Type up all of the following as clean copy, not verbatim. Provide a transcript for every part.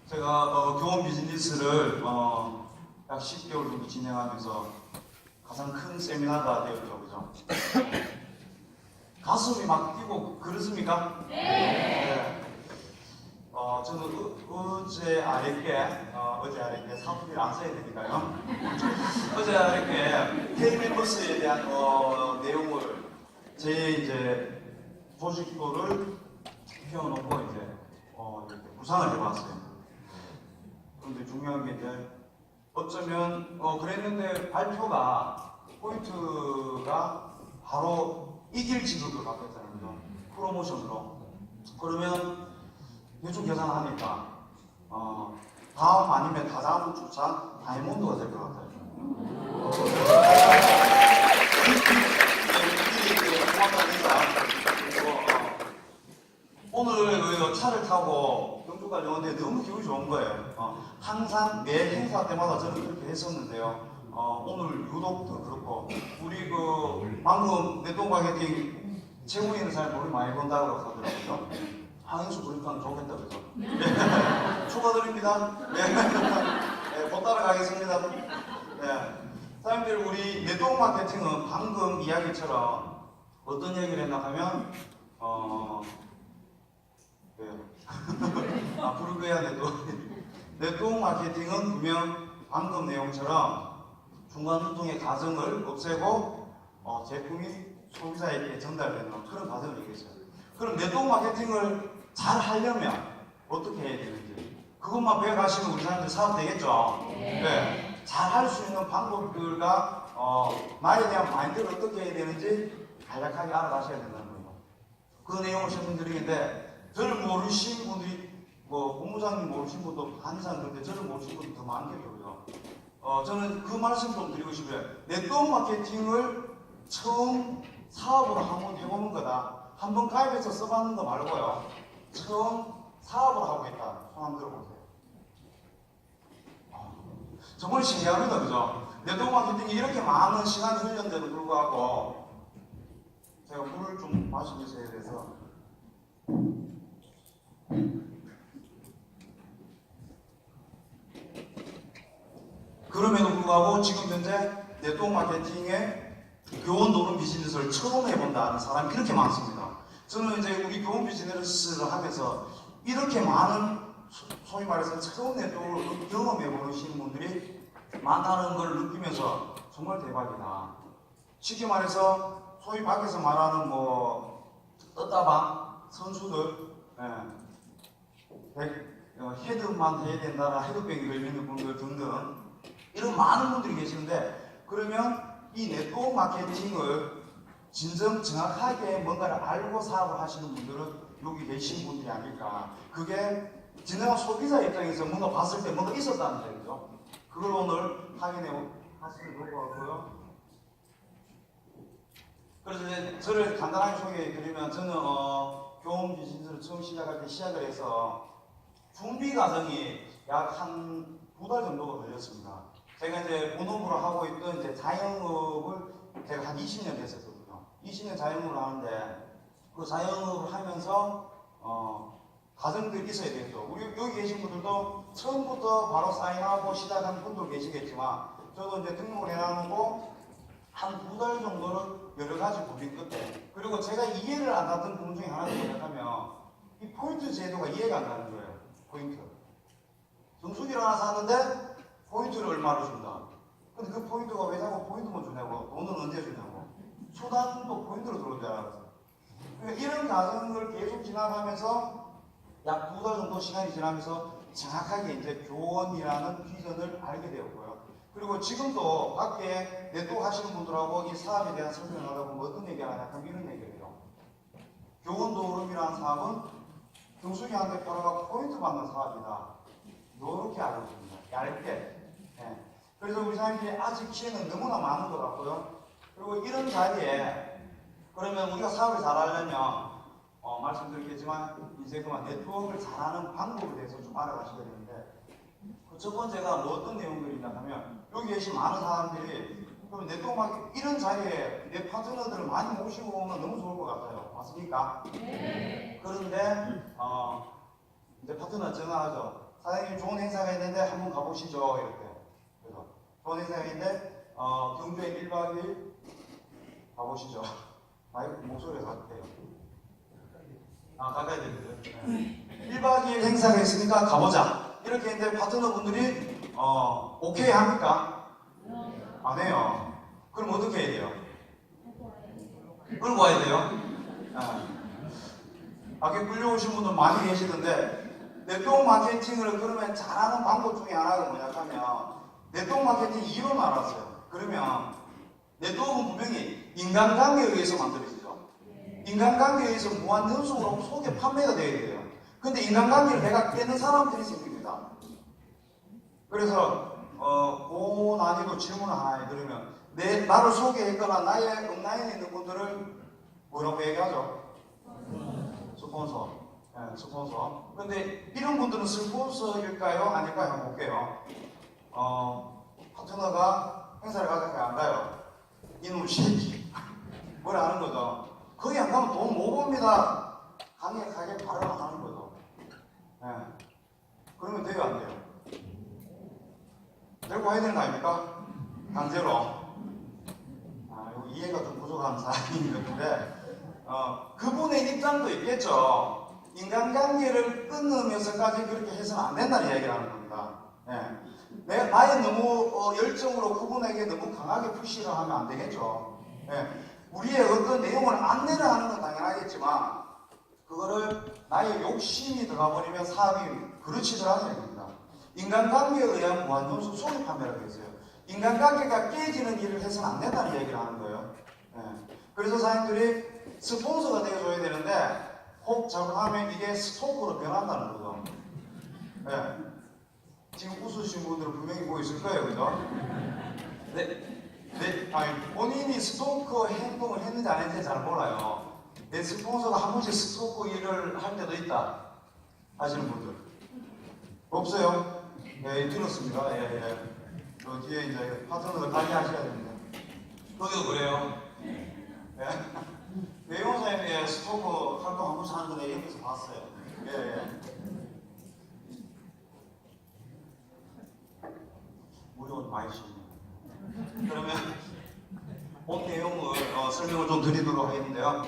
제가 교원 비즈니스를 약 10개월 정도 진행하면서 가장 큰 세미나가 되었죠, 그죠? 가슴이 막 뛰고 그렇습니까? 네. 저는 어제 아랫게 사투리를 안 써야 되니까요. 어제 아랫게 K멤버스에 대한 내용을 제 이제 조직도를 펴놓고 이제 이렇게 구상을 해봤어요. 그런데 중요한 게 이제 어쩌면 그랬는데 발표가 포인트가 바로 이길지도를 바뀌었잖아요, 그죠? 프로모션으로. 그러면 대충 계산하니까 다음 아니면 다다음 주차 다이몬드가 될 것 같아요. 오늘 차를 타고 영주까지 오는데 너무 기분이 좋은 거예요. 항상 매 행사 때마다 저는 그렇게 했었는데요. 오늘 유독 더 그렇고 우리 방금 내동마케팅 최고위는 잘 머리 많이 본다고 하더라고요. 항인수 그립하면 좋겠다, 그죠? 네. 축하드립니다. 네. 네, 못 따라가겠습니다. 네. 사장님들, 우리 네트워크 마케팅은 방금 이야기처럼 어떤 얘기를 했나 하면, 앞으로 해야 네트워크 마케팅은 분명 방금 내용처럼 중간 유통의 과정을 없애고 제품이 소비자에게 전달되는 그런 과정을 얘기했어요. 그럼 네트워크 마케팅을 잘 하려면 어떻게 해야 되는지 그것만 배워가시면 우리 사람들 사업 되겠죠? 네. 잘 할 수 있는 방법들과 나에 대한 마인드를 어떻게 해야 되는지 간략하게 알아가셔야 된다는 거예요. 그 내용을 설명드리는데 저를 모르신 분들이 본부장님 모르신 분도 한 이상 그런데 저를 모르신 분이 더 많겠고요. 저는 그 말씀 좀 드리고 싶어요. 네트워크 마케팅을 처음 사업으로 한번 해보는 거다. 한번 가입해서 써봤는 거 말고요. 처음 사업을 하고 있다. 손 한번 들어보세요. 정말 신기합니다, 그죠? 네트워크 마케팅이 이렇게 많은 시간이 흘렸는데도 불구하고 제가 물을 좀 마시면서 해야 돼서 그럼에도 불구하고 지금 현재 네트워크 마케팅의 교원 도는 비즈니스를 처음 해본다는 사람이 그렇게 많습니다. 저는 이제 우리 교원 비즈니스를 하면서 이렇게 많은 소위 말해서 처음 네트워크를 경험해보시는 분들이 많다는 걸 느끼면서 정말 대박이다. 쉽게 말해서 소위 밖에서 말하는 떴다방 선수들 헤드만 해야 된다라 헤드백이 걸리는 분들 등등 이런 많은 분들이 계시는데 그러면 이 네트워크 마케팅을 진정 정확하게 뭔가를 알고 사업을 하시는 분들은 여기 계신 분들이 아닐까. 그게 진정한 소비자 입장에서 뭔가 봤을 때 뭔가 있었다는 얘기죠. 그걸 오늘 확인해 하시는 것 같고요. 그래서 이제 저를 간단하게 소개해 드리면 저는 교원 비즈니스를 처음 시작할 때 시작을 해서 준비 과정이 약 한 2달 정도가 걸렸습니다. 제가 이제 본업으로 하고 있던 이제 자영업을 제가 한 20년 됐었거든요. 20년 자영업을 하는데 그 자영업을 하면서 과정들이 있어야 되겠죠. 우리 여기 계신 분들도 처음부터 바로 사인하고 시작한 분도 계시겠지만 저도 이제 등록을 해놔놓고 한 2달 정도를 여러 가지 고민 끝에 그리고 제가 이해를 안 갔던 부분 중에 하나가 뭐냐면 이 포인트 제도가 이해가 안 가는 거예요. 포인트. 정수기를 하나 샀는데 포인트를 얼마로 준다. 근데 그 포인트가 왜 자꾸 포인트만 주냐고, 돈은 언제 주냐고. 수단도 포인트로 들어온 줄 알았어요. 그러니까 이런 과정을 계속 지나가면서 약 2달 정도 시간이 지나면서 정확하게 이제 교원이라는 비전을 알게 되었고요. 그리고 지금도 밖에 네트워크 하시는 분들하고 이 사업에 대한 설명을 하다 보면 어떤 얘기가 하냐 하면 이런 얘기를 해요. 교원 도움이라는 사업은 정수기한테 팔아가 포인트 받는 사업이다. 이렇게 알고 있습니다. 얇게. 네. 그래서 우리 사람들이 아직 기회는 너무나 많은 것 같고요. 그리고 이런 자리에 그러면 우리가 사업을 잘하려면 말씀드리겠지만 이제 그만 네트워크를 잘하는 방법에 대해서 좀 알아가셔야 되는데 그 첫 번째가 뭐 어떤 내용들이 있냐 하면 여기 계신 많은 사람들이 그럼 네트워크 마케팅 이런 자리에 내 파트너들을 많이 모시고 오면 너무 좋을 것 같아요. 맞습니까? 네. 그런데 이제 전화하죠. 사장님 좋은 행사가 있는데 한번 가보시죠. 이렇게. 그래서 좋은 행사가 있는데 경주에 1박 2일 가보시죠. 마이크 목소리가 같아요. 가까이 되거든. 네. 1박 2일 행사가 있으니까 가보자. 이렇게 했는데 파트너분들이 오케이 합니까? 안 해요. 그럼 어떻게 해야 돼요? 끌고 와야 돼요? 그 끌려오신 분들 많이 계시던데, 네트워크 마케팅을 그러면 잘하는 방법 중에 하나가 뭐냐 하면, 네트워크 마케팅 이론 알았어요. 그러면, 네트워크는 분명히 인간관계에 의해서 만들어지죠. 인간관계에 의해서 무한 연속으로 속에 판매가 되어야 돼요. 근데 인간관계를 내가 깨는 사람들이 생깁니다. 그래서, 그 난이도 질문을 하나 해. 그러면, 나를 소개했거나 나의 온라인에 있는 분들을 뭐라고 얘기하죠? 스폰서. 네, 스폰서. 근데 이런 분들은 스폰서일까요? 아닐까요? 한번 볼게요. 파트너가 행사를 가서 안 가요. 이놈 새끼. 뭘 하는 거죠? 거기 안 가면 돈 못 봅니다. 강력하게 발언을 하는 거죠. 네. 그러면 돼요, 안 돼요? 데리고 와야 되는 거 아닙니까? 강제로. 이해가 좀 부족한 사람인 것 같은데, 그분의 입장도 있겠죠. 인간관계를 끊으면서까지 그렇게 해서는 안 된다는 이야기를 하는 겁니다. 나의 너무 열정으로 그분에게 너무 강하게 푸시를 하면 안 되겠죠. 우리의 어떤 내용을 안내를 하는 건 당연하겠지만, 그거를 나의 욕심이 들어가버리면 사업이 그렇지들 않다는 겁니다. 인간관계에 의한 무한연속 소비 판매라고 했어요. 인간관계가 깨지는 일을 해서는 안 된다는 얘기를 하는 거예요. 그래서 사람들이 스폰서가 되어줘야 되는데 혹 잘못하면 이게 스토커로 변한다는 거죠. 지금 웃으신 분들은 분명히 보고 있을 거예요. 그죠? 본인이 스토커 행동을 했는지 안 했는지 잘 몰라요. 내 스폰서가 한 번씩 스토커 일을 할 때도 있다 하시는 분들 없어요? 들었습니다. 저 뒤에 이제 파트너들 관리하셔야 됩니다. 거기도 그래요. 외용사님의 스토커 활동 한 번씩 하는 거 내가 옆에서 봤어요. 우리 오늘 많이 쉬네요. 그러면 본 내용을 설명을 좀 드리도록 하겠는데요.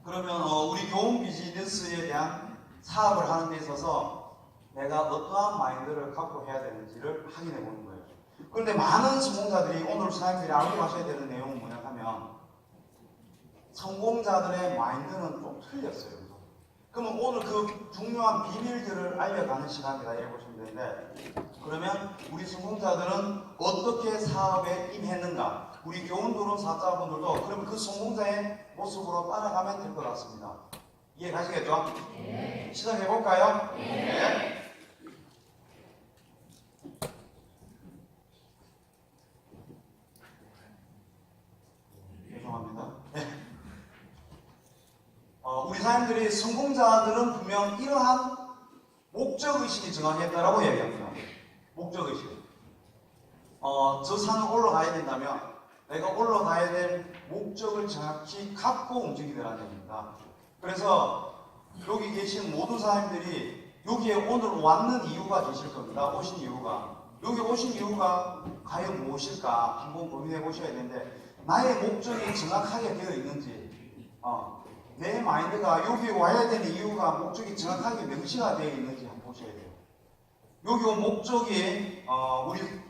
그러면 우리 교훈 비즈니스에 대한 사업을 하는 데 있어서 내가 어떠한 마인드를 갖고 해야 되는지를 확인해 보는 거예요. 그런데 많은 성공자들이 오늘 사장님들이 알고 가셔야 되는 내용은 뭐냐 하면 성공자들의 마인드는 좀 틀렸어요. 그러면 오늘 그 중요한 비밀들을 알려가는 시간이다 이렇게 보시면 되는데, 그러면 우리 성공자들은 어떻게 사업에 임했는가, 우리 교훈도론 사자분들도 그러면 그 성공자의 모습으로 따라가면 될 것 같습니다. 이해 가시겠죠? 네. 시작해볼까요? 네. 죄송합니다. 네. 우리 사람들이 성공자들은 분명 이러한 목적의식이 정확했다라고 얘기합니다. 목적의식. 저 산을 올라가야 된다면 내가 올라가야 될 목적을 정확히 갖고 움직이더라는 얘기입니다. 그래서 여기 계신 모든 사람들이 여기에 오늘 왔는 이유가 되실 겁니다. 오신 이유가. 여기 오신 이유가 과연 무엇일까 한번 고민해 보셔야 되는데, 나의 목적이 정확하게 되어 있는지, 내 마인드가 여기 와야 되는 이유가 목적이 정확하게 명시가 되어 있는지 한번 보셔야 돼요. 여기 온 목적이 우리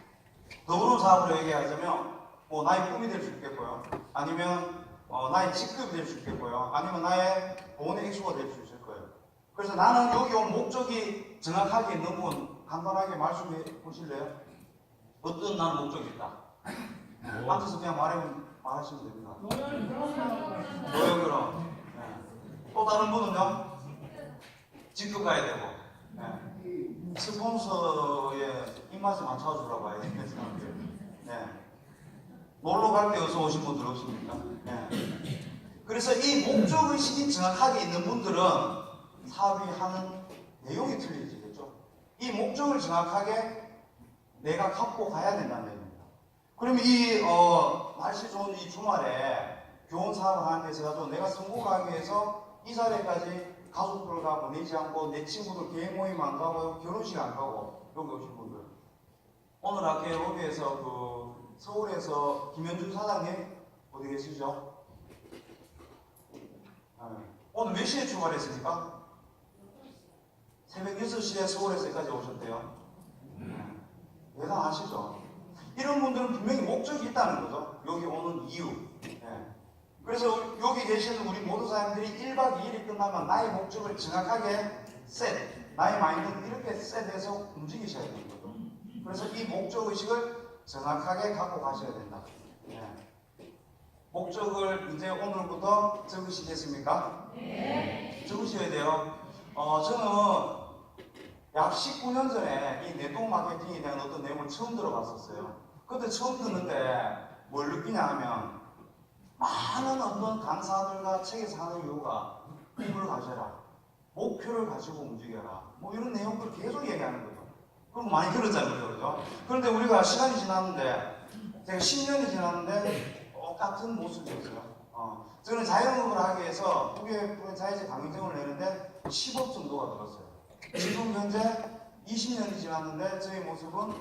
더불어 사업으로 얘기하자면 나의 꿈이 될 수 있겠고요. 아니면 나의 직급이 될 수 있겠고요. 아니면 나의 돈의 액수가 될 수 있을 거예요. 그래서 나는 여기 온 목적이 정확하게 있는 분 간단하게 말씀해 보실래요? 어떤 나는 목적이 있다. 앉아서 그냥 말하시면 됩니다. 노역으로. 또 다른 분은요? 직급 가야 되고, 스폰서의 입맛에 맞춰주라고 해야 되겠어요. 놀러 갈 때 어서 오신 분들 없습니까? 그래서 이 목적의식이 정확하게 있는 분들은 사업이 하는 내용이 틀려지겠죠. 이 목적을 정확하게 내가 갖고 가야 된다는 얘기입니다. 그러면 이 날씨 좋은 이 주말에 교원 사업을 하는 데 있어서 내가 성공하기 위해서 이 자리까지 가족들과 보내지 않고 내 친구들 개인 모임 안 가고 결혼식 안 가고 여기 오신 분들 오늘 아까 로비에서 그 서울에서 김현준 사장님 어디 계시죠? 오늘 몇 시에 출발했습니까? 새벽 6시에 서울에서 여기까지 오셨대요. 대단하시죠? 이런 분들은 분명히 목적이 있다는 거죠. 여기 오는 이유. 그래서 여기 계시는 우리 모든 사람들이 1박 2일이 끝나면 나의 목적을 정확하게 나의 마인드를 이렇게 셋해서 움직이셔야 되는 거죠. 그래서 이 목적의식을 정확하게 갖고 가셔야 된다. 목적을 이제 오늘부터 적으시겠습니까? 네. 적으셔야 돼요. 저는 약 19년 전에 이 네트워크 마케팅에 대한 어떤 내용을 처음 들어봤었어요. 그때 처음 듣는데 뭘 느끼냐 하면 많은 어떤 강사들과 책에서 하는 이유가 꿈을 가져라, 목표를 가지고 움직여라, 뭐 이런 내용들 계속 얘기하는 거죠. 그럼 많이 들었잖아요, 그죠? 그런데 우리가 시간이 지났는데, 제가 10년이 지났는데 똑같은 모습이었어요. 저는 자영업을 하기 위해서 국외 프랜차이즈 강의증을 내는데 10억 정도가 들었어요. 지금 현재 20년이 지났는데 저희 모습은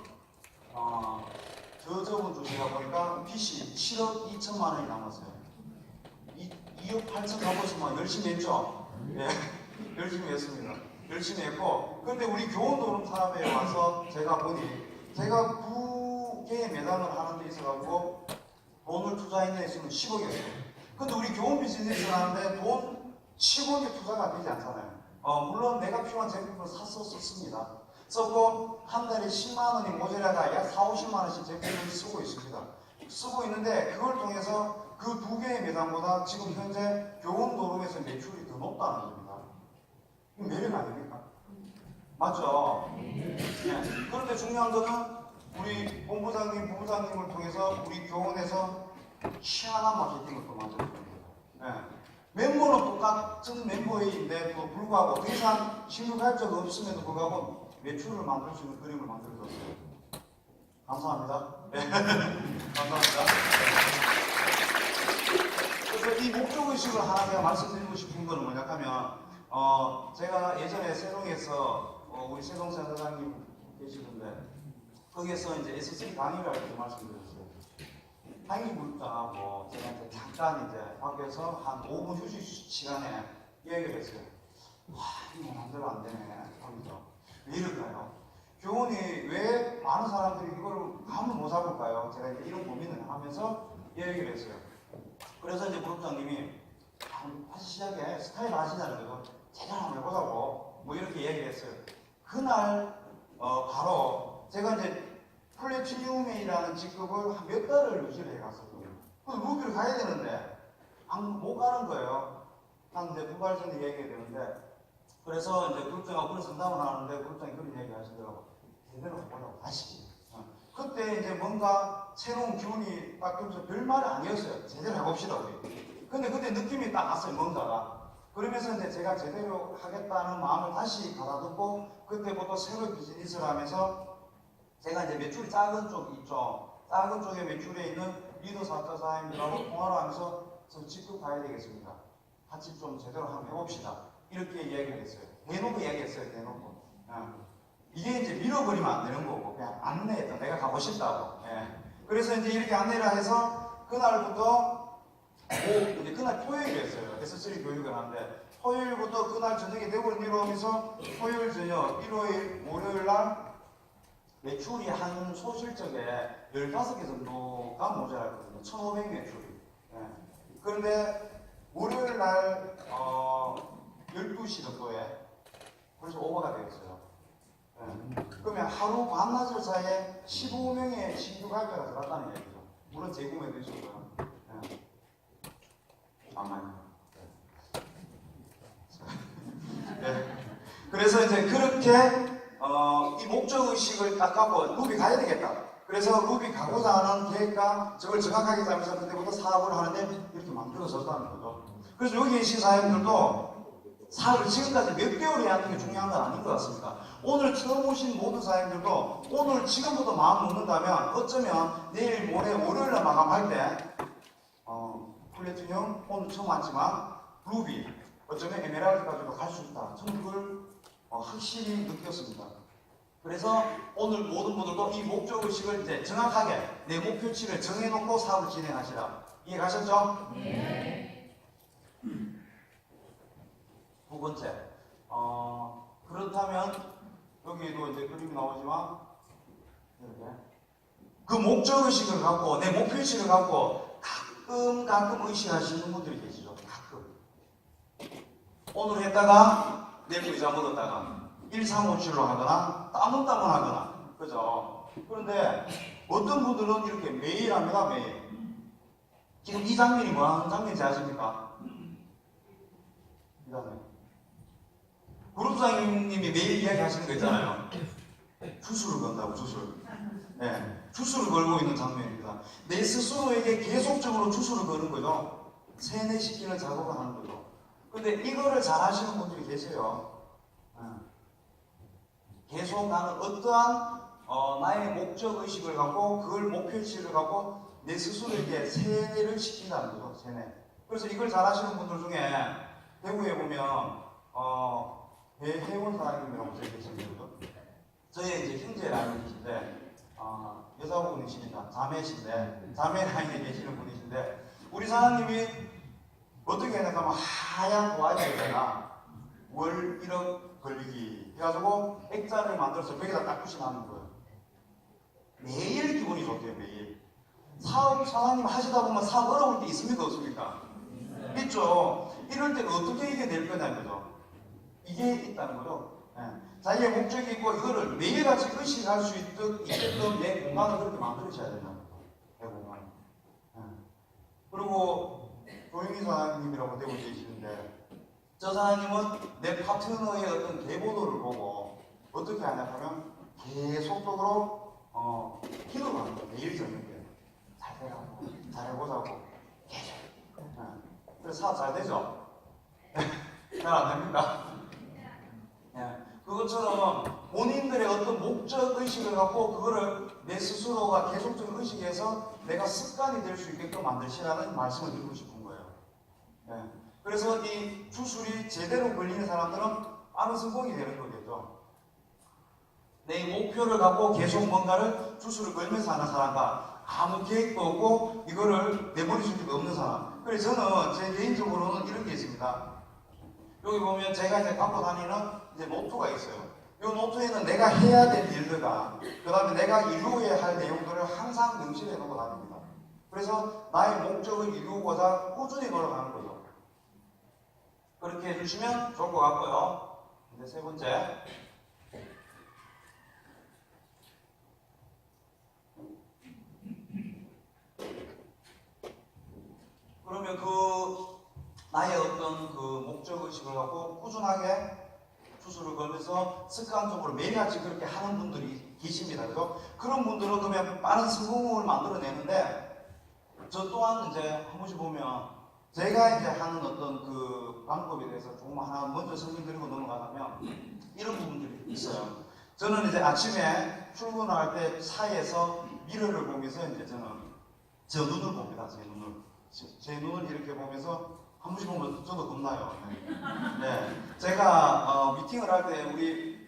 저번 주시다 보니까 빚이 7억 2천만 원이 남았어요. 2억 8천 가보시면 열심히 했죠? 예, 열심히 했습니다. 열심히 했고, 근데 우리 교원도름 산업에 와서 제가 보니, 제가 2개의 매장을 하는 데 있어가지고 돈을 투자했는 횟수는 10억이었어요. 근데 우리 교원 비즈니스를 하는데 돈 10억이 투자가 되지 않잖아요. 물론 내가 필요한 제품을 썼습니다. 썼고 한 달에 10만 원이 모자라가 약 4, 50만 원씩 제품을 쓰고 있습니다. 쓰고 있는데 그걸 통해서 그 2개의 매장보다 지금 현재 교원도름에서 매출이 더 높다는 겁니다. 이거 매력 아닙니까? 맞죠? 네. 그런데 중요한 거는 우리 본부장님, 부부장님을 통해서 우리 교원에서 희한한 마케팅을 또 만들어줍니다. 멤버는 똑같은 멤버인데도 불구하고 더 이상 신규 가입자가 없음에도 불구하고 매출을 만들 수 있는 그림을 만들어줬어요. 감사합니다. 네. 감사합니다. 그래서 이 목적의식을 하나 제가 말씀드리고 싶은 거는 뭐냐 하면 제가 예전에 세동에서 우리 세동 센터장님 계시던데 거기에서 이제 S3 강의를 할 때 말씀드렸어요. 강의 물자고 제가 이제 잠깐 이제 밖에서 한 5분 휴식 시간에 얘기를 했어요. 와, 이거 마음대로 안 되네 하면서 왜 이럴까요? 교원이 왜 많은 사람들이 이걸 감을 못 잡을까요? 제가 이제 이런 고민을 하면서 얘기를 했어요. 그래서 이제 부업장님이 다시 시작해 스타일 아시잖아요. 거죠? 제대로 한번 해보자고 뭐 이렇게 얘기를 했어요. 그날 바로 제가 이제 플래티늄이라는 직급을 한 몇 달을 유지를 해갔었거든요. 그래서 루비를 가야 되는데 못 가는 거예요. 한 이제 2달 전에 얘기해야 되는데 그래서 이제 그룹장하고 그런 상담을 하는데 그룹장이 그런 얘기 하시더라고요. 제대로 해보려고 다시. 그때 이제 뭔가 새로운 기운이 딱 들면서 별말이 아니었어요. 제대로 해봅시다 우리. 근데 그때 느낌이 딱 왔어요. 뭔가가. 그러면서 이제 제가 제대로 하겠다는 마음을 다시 가다듬고 그때부터 새로 비즈니스를 하면서 제가 이제 매출이 작은 쪽 있죠. 작은 쪽에 매출에 있는 리더 사업자사님들하고 통화를 하면서 저 직접 가야 되겠습니다. 같이 좀 제대로 한번 해봅시다. 이렇게 이야기를 했어요. 대놓고 이야기했어요. 대놓고. 이게 이제 밀어버리면 안 되는 거고 그냥 안내했다. 내가 가고 싶다고. 그래서 이제 이렇게 안내를 해서 그날부터 이제 그날 토요일이었어요. S3 교육을 하는데 토요일부터 그날 저녁에 대구를 내려오면서 토요일 저녁 일요일 월요일 날 매출이 한 소실적에 15개 정도가 모자랐거든요. 1,500 매출이. 그런데 월요일 날 12시 정도에 벌써 오버가 되었어요. 그러면 하루 반나절 사이에 15명의 신규 가입자가 들어갔다는 얘기죠. 물론 재구매도 있었고요. 아마요. 그래서 이제 그렇게 이 목적의식을 딱 갖고 루비 가야 되겠다. 그래서 루비 가고자 하는 계획과 저걸 정확하게 짜면서 그때부터 사업을 하는데 이렇게 만들어졌다는 거죠. 그래서 여기 계신 사장님들도 사업을 지금까지 몇 개월 해야 하는 게 중요한 건 아닌 것 같습니다. 오늘 처음 오신 모든 사장님들도 오늘 지금부터 마음 먹는다면 어쩌면 내일 모레 월요일날 마감할 때 플래티늄 오늘 처음 왔지만 루비 어쩌면 에메랄드까지도 갈 수 있다. 저는 그걸 확실히 느꼈습니다. 그래서 오늘 모든 분들도 이 목적의식을 이제 정확하게 내 목표치를 정해놓고 사업을 진행하시라. 이해 가셨죠? 네. 두 번째, 그렇다면 여기도 이제 그림이 나오지만 이렇게 그 목적의식을 갖고 내 목표의식을 갖고 가끔 의식하시는 분들이 계시죠. 가끔. 오늘 했다가 내일 의자 먹었다가 1357로 하거나 따문따문하거나 그죠? 그런데 어떤 분들은 이렇게 매일 합니다. 매일. 지금 이 장면이 뭐 하는 장면인지 아십니까? 이 장면. 그룹사님이 매일 이야기하시는 거 있잖아요. 주술을 건다고 주술. 네, 주술을 걸고 있는 장면입니다. 내 스스로에게 계속적으로 주술을 거는 거죠. 세뇌시키는 작업을 하는 거죠. 근데 이거를 잘 하시는 분들이 계세요. 계속 나는 어떠한 나의 목적의식을 갖고 그걸 목표의식을 갖고 내 스스로에게 세뇌를 시킨다는 거죠. 세뇌. 그래서 이걸 잘 하시는 분들 중에 대구에 보면 배혜원 사장님이라고 계시는 거죠. 저희 이제 형제 라인이신데 여자분이시니까 자매신데 자매 라인에 계시는 분이신데 우리 사장님이 어떻게 해야 하면 하얀 도화지에다가 월 1억 걸리기 해가지고 액자를 만들어서 벽에다 딱 붙여놓는 거예요. 매일 기분이 좋대요. 매일. 사업 사장님 하시다 보면 사업 어려울 때 있습니까? 없습니까? 있죠. 이럴 때 어떻게 이게 될 거냐 이거죠. 이게 있다는 거죠. 자기의 목적이 있고 이거를 매일같이 의식할 수 있게끔 내 공간을 그렇게 만들어줘야 된다는 거죠. 내 공간. 그리고 조영희 사장님이라고 되고 계시는데 저 사장님은 내 파트너의 어떤 계보도를 보고 어떻게 하냐 하면 계속적으로 기도를 하는 거예요. 매일 저녁에 잘 되라고 잘해보자고 계속. 그래서 사업 잘 되죠? 잘 안 됩니까? 그것처럼 본인들의 어떤 목적의식을 갖고 그거를 내 스스로가 계속적으로 의식해서 내가 습관이 될 수 있게끔 만드시라는 말씀을 드리고 싶은 거예요. 그래서 이 주술이 제대로 걸리는 사람들은 빠른 성공이 되는 거겠죠. 내 목표를 갖고 계속 뭔가를 주술을 걸면서 하는 사람과 아무 계획도 없고 이거를 내버릴 수가 없는 사람. 그래서 저는 제 개인적으로는 이런 게 있습니다. 여기 보면 제가 이제 갖고 다니는 이제 노트가 있어요. 이 노트에는 내가 해야 될 일들과 그 다음에 내가 이루어야 할 내용들을 항상 명시해 놓고 다닙니다. 그래서 나의 목적을 이루고자 꾸준히 노력하는 거죠. 그렇게 해주시면 좋을 것 같고요. 이제 세 번째. 그러면 나의 어떤 목적의식을 갖고 꾸준하게 주술을 걸면서 습관적으로 매일같이 그렇게 하는 분들이 계십니다. 그죠? 그런 분들은 그러면 빠른 성공을 만들어내는데 저 또한 이제 한 번씩 보면 제가 이제 하는 어떤 그 방법에 대해서 조금 하나 먼저 설명드리고 넘어가자면 이런 부분들이 있어요. 저는 이제 아침에 출근할 때 차에서 미러를 보면서 이제 저는 제 눈을 봅니다. 제 눈을 이렇게 보면서 한 번씩 보면 저도 겁나요. 네. 제가 미팅을 할 때 우리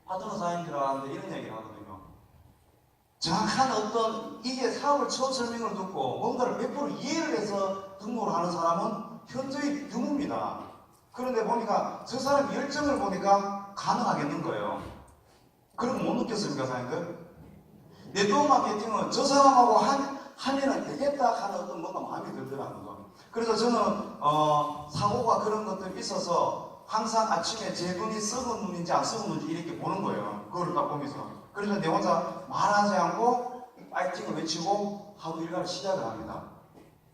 파트너 사장님들한테 이런 얘기를 하거든요. 정확한 어떤 이게 사업을 처음 설명을 듣고 뭔가를 100% 이해를 해서 등록을 하는 사람은 현저히 드뭅니다. 그런데 보니까 저 사람 열정을 보니까 가능하겠는 거예요. 그런 거 못 느꼈습니까, 사장님들? 네트워크 마케팅은 저 사람하고 하면은 되겠다 하는 어떤 뭔가 마음이 들더라고요. 그래서 저는 사고가 그런 것들이 있어서 항상 아침에 제 눈이 썩은 눈인지 안 썩은 눈인지 이렇게 보는 거예요. 그거를 딱 보면서. 그래서 내 혼자 말하지 않고 파이팅을 외치고 하루 일과를 시작을 합니다.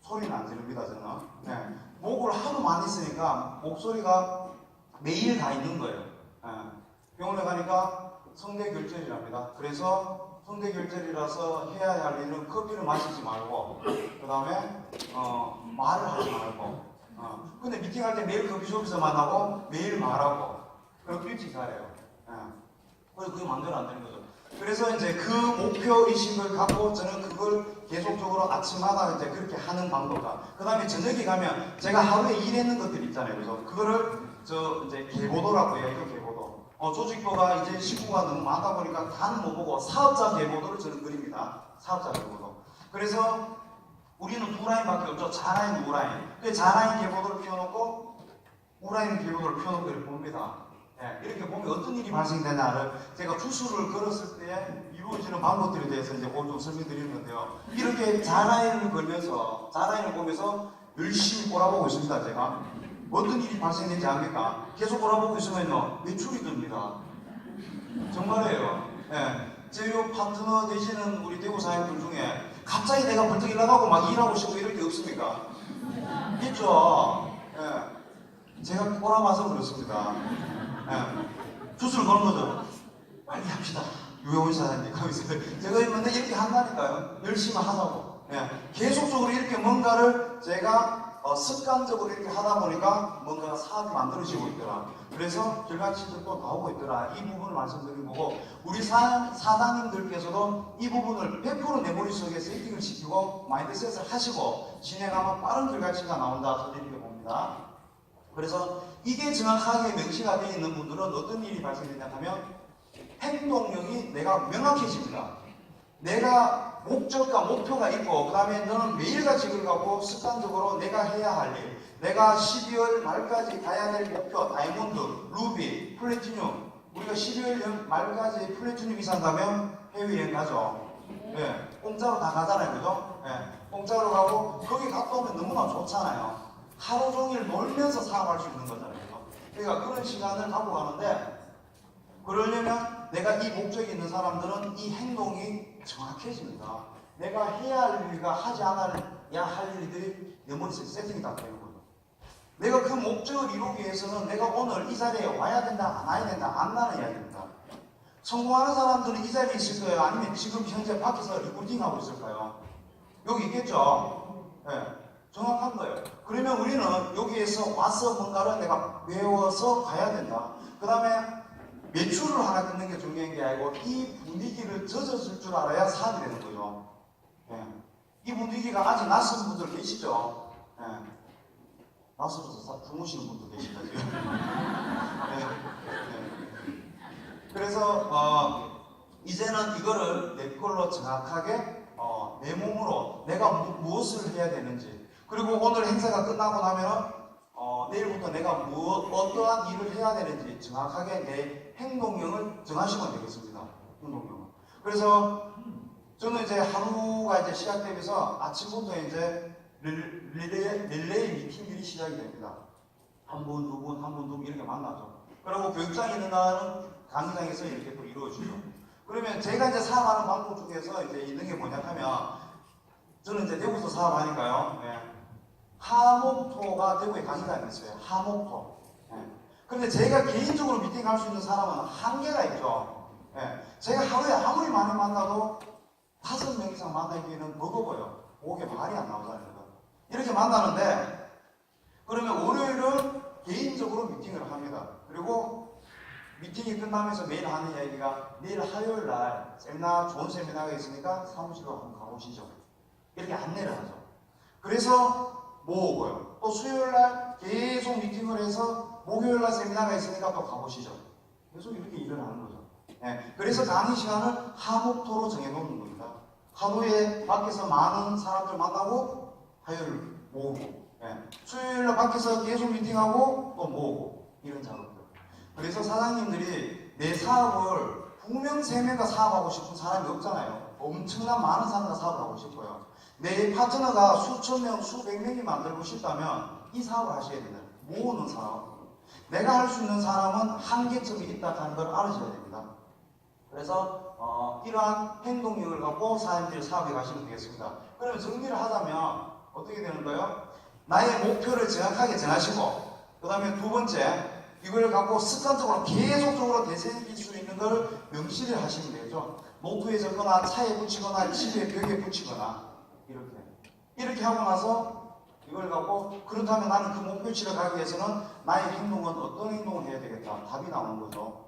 소리는 안 지릅니다, 저는. 네. 목을 하도 많이 쓰니까 목소리가 매일 가 있는 거예요. 네. 병원에 가니까 성대결절이랍니다. 그래서 성대결절이라서 해야 할 일은 커피를 마시지 말고 그 다음에 말을 하지 말고 근데 미팅할 때 매일 커피숍에서 만나고 매일 말하고 그럼 일찍 잘해요. 그게 마음대로 안 되는 거죠. 그래서 이제 그 목표 의식을 갖고 저는 그걸 계속적으로 아침마다 이제 그렇게 하는 방법과 그 다음에 저녁에 가면 제가 하루에 일했는 것들 있잖아요. 그래서 그거를 이제 계보도라고 해요. 이거 계보도. 조직도가 이제 식구가 너무 많다 보니까 다는 못 보고 사업자 계보도를 저는 그립니다. 사업자 계보도. 그래서 우리는 두 라인밖에 없죠. 좌라인, 우라인. 그 좌라인 계보도를 펴놓고 우라인 계보도를 펴놓고 이렇게 봅니다. 네, 이렇게 보면 어떤 일이 발생되냐를 제가 주술을 걸었을 때 이루어지는 방법들에 대해서 이제 오늘 좀 설명드리는 건데요. 이렇게 좌라인을 걸면서 좌라인을 보면서 열심히 꼬라보고 있습니다. 제가 어떤 일이 발생되지 않을까 계속 꼬라보고 있으면요 매출이 듭니다. 정말이에요. 네, 제 파트너 되시는 우리 대구 사장님들 중에 갑자기 내가 벌떡 일어나고 막 일하고 싶고 이럴 게 없습니까? 있죠. 네, 제가 꼬라봐서 그렇습니다. 주술을 거는 거죠. 빨리 합시다. 유영훈 사장님 거기서 제가 맨날 이렇게 한다니까요. 열심히 하자고. 계속적으로 이렇게 뭔가를 제가 습관적으로 이렇게 하다 보니까 뭔가 사업이 만들어지고 있더라. 그래서 결과치들도 나오고 있더라. 이 부분을 말씀드린 거고 우리 사장님들께서도 이 부분을 100% 내 머릿속에 세팅을 시키고 마인드셋을 하시고 진행하면 빠른 결과치가 나온다. 저는 이렇게 봅니다. 그래서 이게 정확하게 명시가 되어 있는 분들은 어떤 일이 발생되냐 하면 행동력이 내가 명확해집니다. 내가 목적과 목표가 있고 그 다음에 너는 매일같이 그걸 갖고 습관적으로 내가 해야 할 일, 내가 12월 말까지 가야 될 목표, 다이아몬드, 루비, 플래티늄, 우리가 12월 말까지 플래티늄 이상 가면 해외여행 가죠. 공짜로 다 가잖아요. 그죠? 공짜로 가고 거기 갔다 오면 너무나 좋잖아요. 하루 종일 놀면서 사업할 수 있는 거잖아요. 그러니까 그런 시간을 갖고 가는데 그러려면 내가 이 목적이 있는 사람들은 이 행동이 정확해집니다. 내가 해야 할 일과 하지 않아야 할 일들이 내 머릿속에 세팅이 다 되는 거죠. 내가 그 목적을 이루기 위해서는 내가 오늘 이 자리에 와야 된다, 안 와야 된다, 안 나눠야 된다. 성공하는 사람들은 이 자리에 있을 거예요? 아니면 지금 현재 밖에서 리포팅하고 있을까요? 여기 있겠죠? 정확한 거예요. 그러면 우리는 여기에서 와서 뭔가를 내가 외워서 가야 된다. 그 다음에 매출을 하나 끊는 게 중요한 게 아니고 이 분위기를 젖어줄 줄 알아야 사업이 되는 거죠. 이 분위기가 아직 낯선 분들 계시죠? 낯설어서 주무시는 분도 계시다 지금. 그래서 이제는 이거를 내 걸로 정확하게 내 몸으로 내가 무엇을 해야 되는지 그리고 오늘 행사가 끝나고 나면 내일부터 내가 어떠한 일을 해야 되는지 정확하게 내 행동력을 정하시면 되겠습니다. 행동력을. 그래서 저는 이제 하루가 이제 시작되면서 아침부터 이제 릴레이 미팅들이 시작이 됩니다. 한 분, 두 분, 한 분, 두 분 이렇게 만나죠. 그리고 교육장에 있는 날은 강의장에서 이렇게 또 이루어지죠. 그러면 제가 이제 사업하는 방법 중에서 이제 있는 게 뭐냐 하면 저는 이제 대구에서 사업하니까요. 하목토가 대구에 강의장이 있어요. 하목토. 그런데 제가 개인적으로 미팅할 수 있는 사람은 한계가 있죠. 제가 하루에 아무리 많이 만나도 5명 이상 만나기에는 버거워요. 목에 말이 안 나오잖아요. 이렇게 만나는데 그러면 월요일은 개인적으로 미팅을 합니다. 그리고 미팅이 끝나면서 매일 하는 이야기가 내일 화요일 날 세미나, 좋은 세미나가 있으니까 사무실로 한번 가보시죠. 이렇게 안내를 하죠. 그래서 모으고요. 또 수요일 날 계속 미팅을 해서 목요일 날 세미나가 있으니까 또 가보시죠. 계속 이렇게 일을 하는 거죠. 그래서 강의 시간을 하목토로 정해놓는 겁니다. 하루에 밖에서 많은 사람들 만나고 화요일 모으고 수요일 날 밖에서 계속 미팅하고 또 모으고 이런 작업들. 그래서 사장님들이 내 사업을 2명, 3명과 사업하고 싶은 사람이 없잖아요. 엄청난 많은 사람과 사업을 하고 싶어요. 내 파트너가 수천 명, 수백 명이 만들고 싶다면 이 사업을 하셔야 된다. 모으는 사업. 내가 할 수 있는 사람은 한계점이 있다 하는 걸 알으셔야 됩니다. 그래서 이러한 행동력을 갖고 사장님들이 사업에 가시면 되겠습니다. 그러면 정리를 하자면 어떻게 되는가요? 나의 목표를 정확하게 정하시고 그 다음에 두 번째 이걸 갖고 습관적으로 계속적으로 되새길 수 있는 걸 명시를 하시면 되죠. 노트에 적거나 차에 붙이거나 집에 벽에 붙이거나 이렇게 하고 나서 이걸 갖고 그렇다면 나는 그 목표치를 가기 위해서는 나의 행동은 어떤 행동을 해야 되겠다. 답이 나오는 거죠.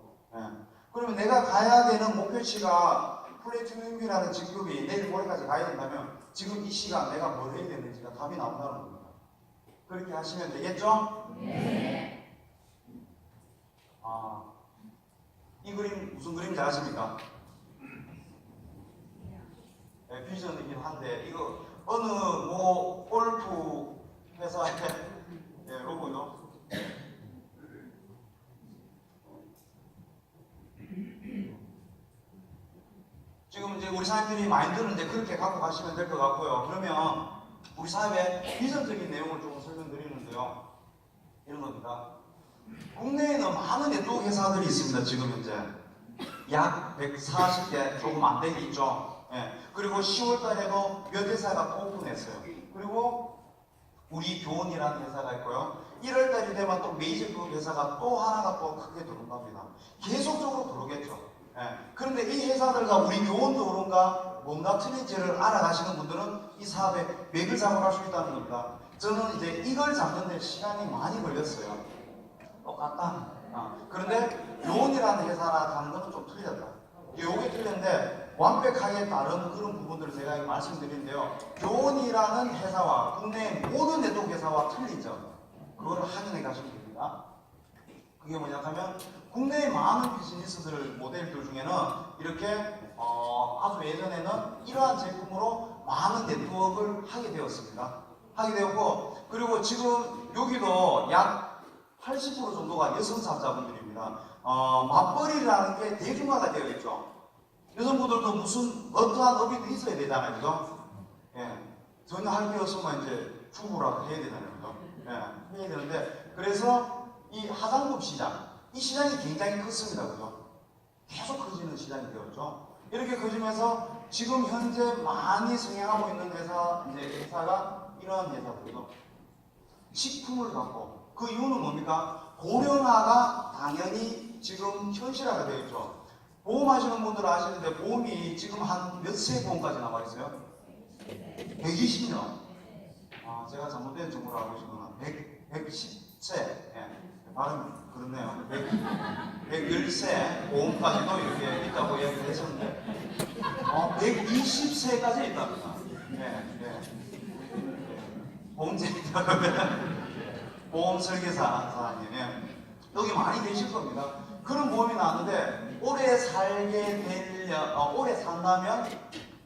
그러면 내가 가야 되는 목표치가 플래티넘이라는 직급이 내일 모레까지 가야 된다면 지금 이 시간 내가 뭘 해야 되는지가 답이 나온다는 겁니다. 그렇게 하시면 되겠죠? 네. 이 그림 무슨 그림인지 아십니까? 네, 비전이긴 한데 이거 어느 뭐 골프 회사의 네, 로고요. 지금 이제 우리 사람들이 마인드는 이제 그렇게 갖고 가시면 될 것 같고요. 그러면 우리 사업의 비전적인 내용을 조금 설명드리는데요. 이런 겁니다. 국내에는 많은 네트워크 회사들이 있습니다. 지금 현재 약 140개 조금 안 되게 있죠. 예. 그리고 10월 달에도 몇 회사가 또 오픈했어요. 그리고 우리 교원이라는 회사가 있고요. 1월 달이 되면 또 메이저급 회사가 또 하나가 또 크게 들어온답니다. 계속적으로 들어오겠죠. 예. 그런데 이 회사들과 우리 교원도 그런가 뭔가 틀린지를 알아가시는 분들은 이 사업에 맥을 잡아갈 수 있다는 겁니다. 저는 이제 이걸 잡는 데 시간이 많이 걸렸어요. 똑같다. 그런데 교원이라는 회사나 다른 거는 좀 틀렸다. 요게 틀렸는데 완벽하게 다른 그런 부분들을 제가 말씀드리는데요. 교원이라는 회사와 국내 모든 네트워크 회사와 틀리죠. 그걸 확인해 가시면 됩니다. 그게 뭐냐 하면 국내의 많은 비즈니스들 모델들 중에는 이렇게 아주 예전에는 이러한 제품으로 많은 네트워크를 하게 되었습니다. 하게 되었고 그리고 지금 여기도 약 80% 정도가 여성 사업자분들입니다. 맞벌이라는 게 대중화가 되어 있죠. 여성분들도 무슨 어떠한 업이 있어야 되잖아요, 그죠? 예, 전혀 할 게 없으면 이제 주부라고 해야 되잖아요, 그죠? 예, 해야 되는데 그래서 이 화장품 시장, 이 시장이 굉장히 컸습니다, 그죠? 계속 커지는 시장이 되었죠. 이렇게 커지면서 지금 현재 많이 성행하고 있는 회사가 이러한 회사들이죠. 식품을 갖고 그 이유는 뭡니까? 고령화가 당연히 지금 현실화가 되어 있죠. 보험하시는 분들은 아시는데 보험이 지금 한 몇 세 보험까지 나와 있어요? 120년. 제가 잘못된 정보를 알고 있구나. 110세. 예, 발음이 그렇네요. 110세 보험까지도 이렇게 있다고 이야기를 했었는데 120세까지 있답니다. 보험쟁이다 그러면 보험 설계사 사장님 여기 많이 계실 겁니다. 그런 보험이 나왔는데 오래 살게 되려 오래 산다면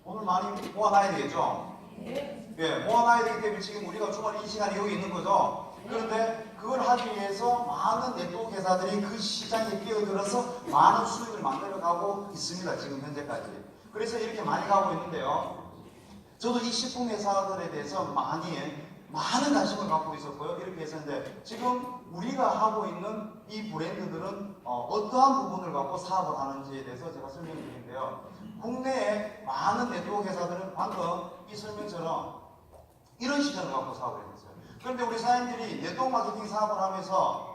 오늘 많이 모아놔야 되겠죠. 예, 모아놔야 되기 때문에 지금 우리가 주말 이 시간에 여기 있는 거죠. 그런데 그걸 하기 위해서 많은 네트워크 회사들이 그 시장에 뛰어들어서 많은 수익을 만들어가고 있습니다. 지금 현재까지. 그래서 이렇게 많이 가고 있는데요. 저도 이 식품 회사들에 대해서 많은 관심을 갖고 있었고요. 이렇게 했었는데 지금 우리가 하고 있는 이 브랜드들은 어떠한 부분을 갖고 사업을 하는지에 대해서 제가 설명드리는데요. 국내에 많은 네트워크 회사들은 방금 이 설명처럼 이런 시장을 갖고 사업을 했어요. 그런데 우리 사장님들이 네트워크 마케팅 사업을 하면서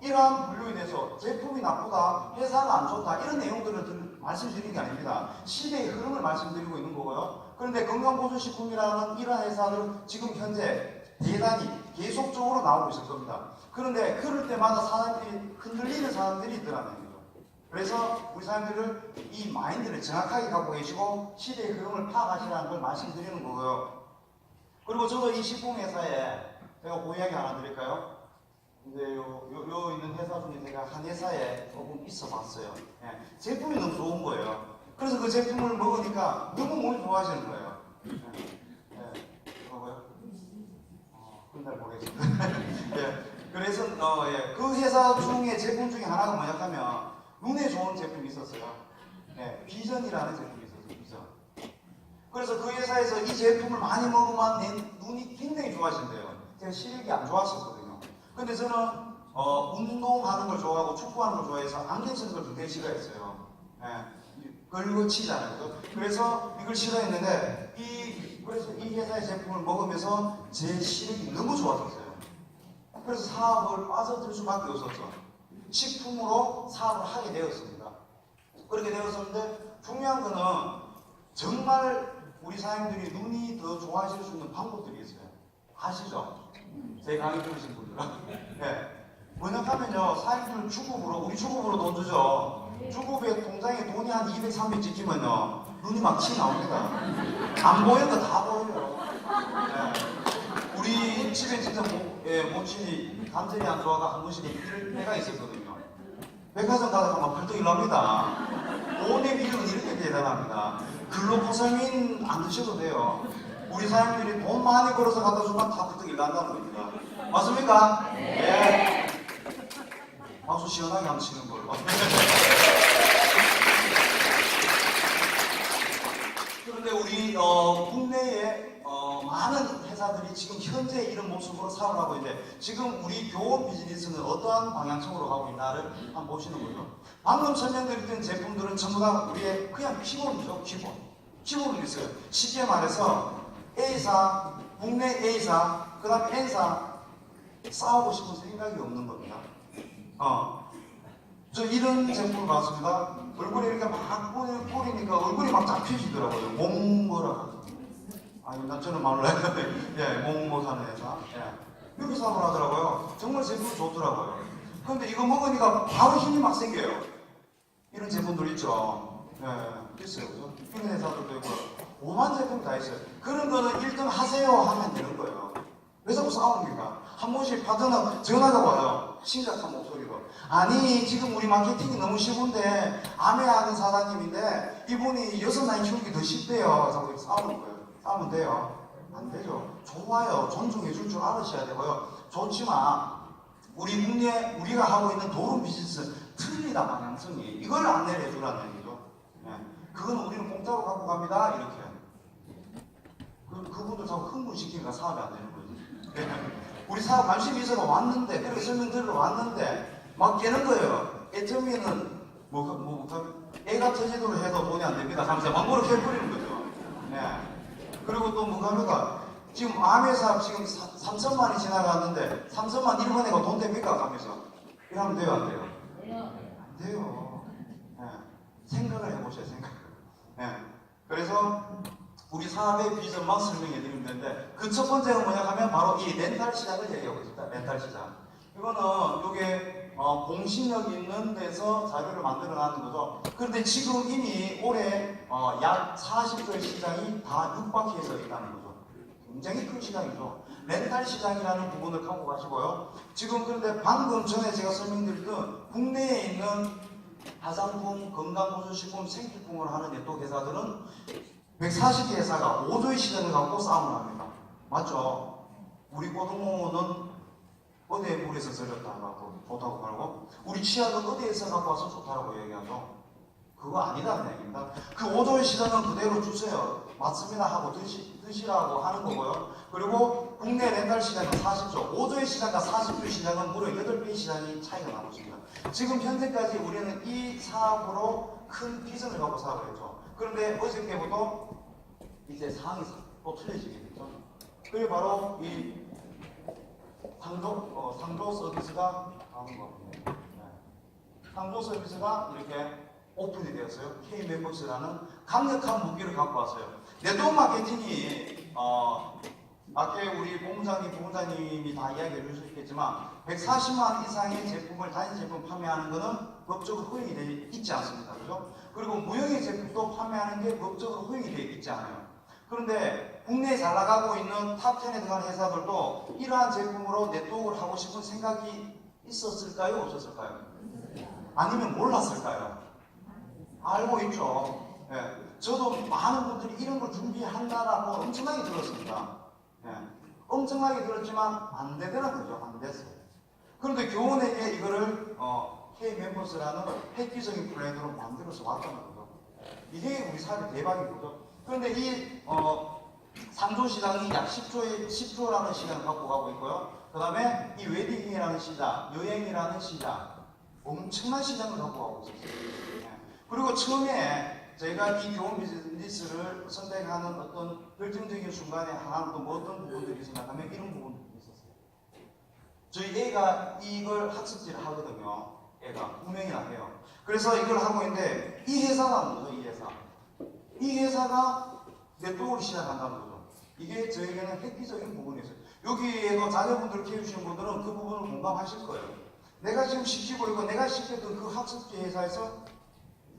이러한 분류에 대해서 제품이 나쁘다, 회사가 안 좋다 이런 내용들을 말씀드리는 게 아닙니다. 시대의 흐름을 말씀드리고 있는 거고요. 그런데 건강보조식품이라는 이러한 회사들은 지금 현재 대단히 계속적으로 나오고 있을 겁니다. 그런데 그럴 때마다 사람들이 흔들리는 사람들이 있더라는 거죠. 그래서 우리 사람들을 이 마인드를 정확하게 갖고 계시고 시대의 흐름을 파악하시라는 걸 말씀드리는 거고요. 그리고 저도 이 식품회사에 제가 그 이야기 하나 드릴까요? 근데 요 있는 회사 중에 제가 한 회사에 조금 있어 봤어요. 예, 제품이 너무 좋은 거예요. 그래서 그 제품을 먹으니까 너무 몸이 좋아지는 거예요. 뭐고요? 그건 잘 모르겠습니다. 예, 그래서 그 회사 중에 제품 중에 하나가 뭐냐 하면 눈에 좋은 제품이 있었어요. 예, 비전이라는 제품이 있었어요. 비전. 그래서 그 회사에서 이 제품을 많이 먹으면 내 눈이 굉장히 좋아진대요. 제가 시력이 안 좋았었거든요. 근데 저는 운동하는 걸 좋아하고 축구하는 걸 좋아해서 안경 쓰는 걸 굉장히 싫어했어요. 걸고 치잖아요. 그래서 이걸 싫어했는데 그래서 이 회사의 제품을 먹으면서 제 시력이 너무 좋아졌어요. 그래서 사업을 빠져들 수밖에 없었죠. 식품으로 사업을 하게 되었습니다. 그렇게 되었었는데 중요한 거는 정말 우리 사장님들이 눈이 더 좋아질 수 있는 방법들이 있어요. 아시죠? 제 강의 들으신 분들은. 네. 뭐냐 하면요, 사장님들 주급으로, 우리 주급으로 돈 주죠. 주급에 통장에 돈이 한 200, 300 찍히면요 눈이 막 치 나옵니다. 안 보이는 거 다 보여요. 네. 우리 집에 진짜 모친이 간절히 안 좋아가 한 번씩 이럴 때가 있었거든요. 백화점 가다가 막 벌떡 일납니다. 돈의 비율은 이렇게 대단합니다. 근로보상인 안 드셔도 돼요. 우리 사장님들이 돈 많이 벌어서 갖다 주면 다 벌떡 일난다는 겁니다. 맞습니까? 네. 박수 시원하게 한번 치는 걸로. 그런데 우리 국내에 많은 회사들이 지금 현재 이런 모습으로 살아가고 있는데 지금 우리 교원 비즈니스는 어떠한 방향성으로 가고 있나를 한번 보시는 거죠. 방금 설명드렸던 제품들은 전부 다 우리의 그냥 기본이죠. 기본은 있어요. 쉽게 말해서 A사, 국내 A사, 그 다음에 N사 싸우고 싶은 생각이 없는 겁니다. 저 이런 제품을 봤습니다. 얼굴에 이렇게 막 뿌리니까 얼굴이 막 잡히시더라고요. 몽모라. 아니, 저는 몰라요. 예, 몽모 사는 회사. 예. 여기 사업을 하더라고요. 정말 제품이 좋더라고요. 그런데 이거 먹으니까 바로 힘이 막 생겨요. 이런 제품들 있죠. 예, 있어요. 이런 회사들도 있고. 오만 제품이 다 있어요. 그런 거는 1등 하세요 하면 되는 거예요. 왜 자꾸 싸웁니까? 한 번씩 파트너 전화가 와요. 심각한 목소리로. 아니, 지금 우리 마케팅이 너무 쉬운데 아메하는 사장님인데 이분이 여섯 나이 키우기 더 쉽대요. 자꾸 싸우는 거예요. 싸우면 돼요? 안 되죠. 좋아요. 존중해 줄 줄 알으셔야 되고요. 좋지만 우리 국내 우리가 하고 있는 도움 비즈니스 틀리다 방향성이 이걸 안내를 해주라는 얘기죠. 예. 그건 우리는 공짜로 갖고 갑니다. 이렇게. 그분들 자꾸 흥분시키니까 사업이 안 되는 거지. 우리 사업 관심이 있어서 왔는데, 그렇게 설명 들으러 왔는데, 막 깨는 거예요. 애 처음에는, 애가 터지도록 해도 돈이 안 됩니다. 하면서 막 뭐로 해버리는 거죠. 네. 그리고 또 뭐가 합니까? 지금 암의 사업 지금 3천만이 지나갔는데, 3천만 1번 애가 돈 됩니까? 하면서. 이러면 돼요, 안 돼요? 안 돼요. 네. 생각을 해보세요, 생각을. 네. 그래서, 우리 사업의 비전만 설명해 드리면 되는데 그 첫 번째가 뭐냐 하면 바로 이 렌탈 시장을 얘기하고 있습니다. 렌탈 시장. 이거는 이게 공신력 있는 데서 자료를 만들어 놨는 거죠. 그런데 지금 이미 올해 약 40조의 시장이 다 육박해서 있다는 거죠. 굉장히 큰 시장이죠. 렌탈 시장이라는 부분을 갖고 가시고요. 지금 그런데 방금 전에 제가 설명드렸던 국내에 있는 화장품, 건강보조식품, 생필품을 하는 네트워크 회사들은 140개 회사가 5조의 시장을 갖고 싸움을 합니다. 맞죠? 우리 고등어는 어디에 물에서 절였다고 하고 좋다고 팔고 우리 치약은 어디에서 갖고 와서 좋다고 얘기하죠. 그거 아니다는 얘기입니다. 그 5조의 시장은 그대로 주세요. 맞습니다 하고 드시라고 하는 거고요. 그리고 국내 렌탈 시장은 40조, 5조의 시장과 40조의 시장은 무려 8배의 시장이 차이가 나고 있습니다. 지금 현재까지 우리는 이 사업으로 큰 비전을 갖고 사업을 했죠. 그런데 어저께부터 이제 상황이 또 틀려지게 됐죠. 그게 바로 이 상조 서비스가 나오는 겁니다. 네. 상조 서비스가 이렇게 오픈이 되었어요. K-멤버스라는 강력한 무기를 갖고 왔어요. 네트워크 마케팅이 아까 우리 부부장님이 다 이야기해 줄 수 있겠지만 140만 이상의 제품을 단일 제품 판매하는 것은 법적으로 허용이 되어 있지 않습니다. 그죠? 그리고 무형의 제품도 판매하는 게 법적으로 허용이 되어 있지 않아요. 그런데 국내에 잘 나가고 있는 탑10에 들어간 회사들도 이러한 제품으로 네트워크를 하고 싶은 생각이 있었을까요? 없었을까요? 아니면 몰랐을까요? 알고 있죠. 네. 저도 많은 분들이 이런 걸 준비한다라고 엄청나게 들었습니다. 네. 엄청나게 들었지만 안 되더라고요. 안 됐어요. 그런데 교원에게 이거를 K-멤버스라는 획기적인 플랜으로 만들어서 왔다는 거죠. 이게 우리 사업의 대박인 거죠. 그런데 이 상조 시장이 약 10조라는 시장을 갖고 가고 있고요. 그 다음에 이 웨딩이라는 시장, 여행이라는 시장, 엄청난 시장을 갖고 가고 있었어요. 네. 그리고 처음에 저희가 이 교원 비즈니스를 선택하는 어떤 결정적인 순간에 하나 또 어떤 부분들이 생각하면 이런 부분들이 있었어요. 저희 애가 이걸 학습지를 하거든요. 애가 분명히나 해요. 그래서 이걸 하고 있는데 이 회사가 뭐죠? 이 회사가 네트워크를 시작한다는 거죠. 이게 저에게는 획기적인 부분이었어요. 여기에도 자녀분들 키우시는 분들은 그 부분을 공감하실 거예요. 내가 지금 시키고 있고 내가 시켰던 그 학습지 회사에서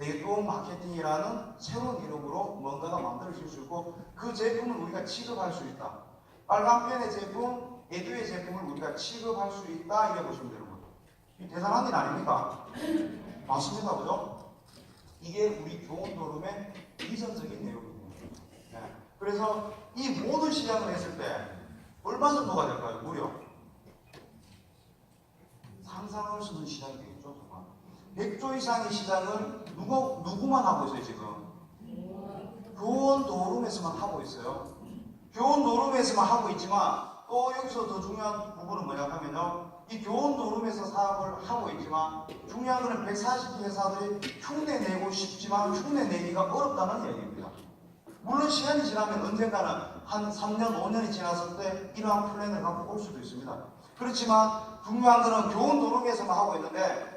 네트워크 마케팅이라는 새로운 이름으로 뭔가가 만들어질 수 있고 그 제품을 우리가 취급할 수 있다. 빨간펜의 제품, 에듀의 제품을 우리가 취급할 수 있다 이래 보시면 되는 거죠. 이 대단한 일 아닙니까? 맞습니다. 그죠? 이게 우리 교원 노름의 이전적인 내용이에요. 네. 그래서 이 모든 시장을 했을 때 얼마 정도가 될까요? 무려 상상할 수 없는 시장이 되겠죠. 정말 100조 이상의 시장을 누구만 하고 있어요 지금? 교원 노름에서만 하고 있어요. 교원 노름에서만 하고 있지만 또 여기서 더 중요한 부분은 뭐냐 하면요, 이 교원 노름에서 사업을 하고 있지만 중요한 것은 140개 회사들이 흉내 내고 싶지만 흉내 내기가 어렵다는 얘기입니다. 물론 시간이 지나면 언젠가는 한 3년, 5년이 지났을 때 이러한 플랜을 갖고 올 수도 있습니다. 그렇지만 중요한 것은 교원 노름에서만 하고 있는데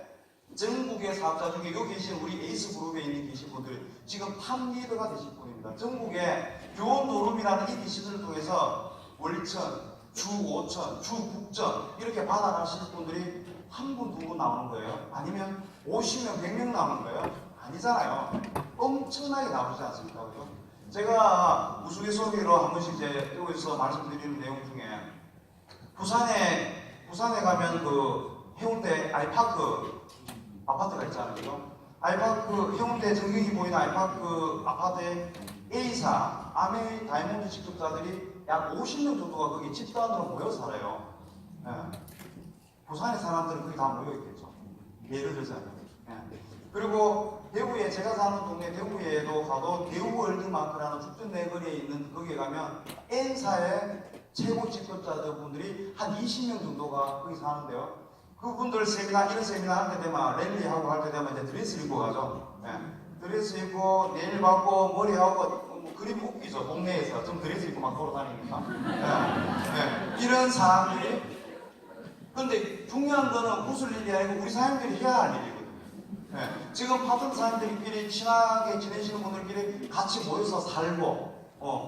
전국의 사업자 중에 여기 계신 우리 에이스 그룹에 있는 계신 분들이 지금 탑 리더가 되실 분입니다. 전국에 교원 노름이라는 이 디시들을 통해서 월천, 주 5천, 주 6천 이렇게 받아가실 분들이 한 분, 두 분 나오는 거예요? 아니면 50명, 100명 나오는 거예요? 아니잖아요. 엄청나게 나오지 않습니까? 그죠? 제가 우스갯소리로 한 번씩 이제 여기서 말씀드리는 내용 중에 부산에 가면 그 해운대 아이파크 아파트가 있잖아요. 그죠? 아이파크 해운대 전경이 보이는 아이파크 아파트에 A사 아메 다이몬드 직급자들이 약 50명 정도가 거기 집단으로 모여 살아요. 예. 부산의 사람들은 거기 다 모여 있겠죠. 예를 들자면. 예. 그리고 대구에 제가 사는 동네 대구에도 가도 대구 월드마크라는 죽전 내거리에 있는 거기에 가면 N사의 최고 직급자분들이 한 20명 정도가 거기 사는데요. 그분들 세미나 이런 세미나 할 때 되면 랠리하고 할 때 되면 이제 드레스 입고 가죠. 예. 드레스 입고 네일 받고 머리하고 그림 웃기죠. 동네에서 좀 드레스 입고 막 돌아다니니까. 네. 네. 이런 사람들이 근데 중요한 거는 웃을 일이 아니고 우리 사람들이 해야 할 일이거든요. 네. 지금 파트너 사람들끼리 친하게 지내시는 분들끼리 같이 모여서 살고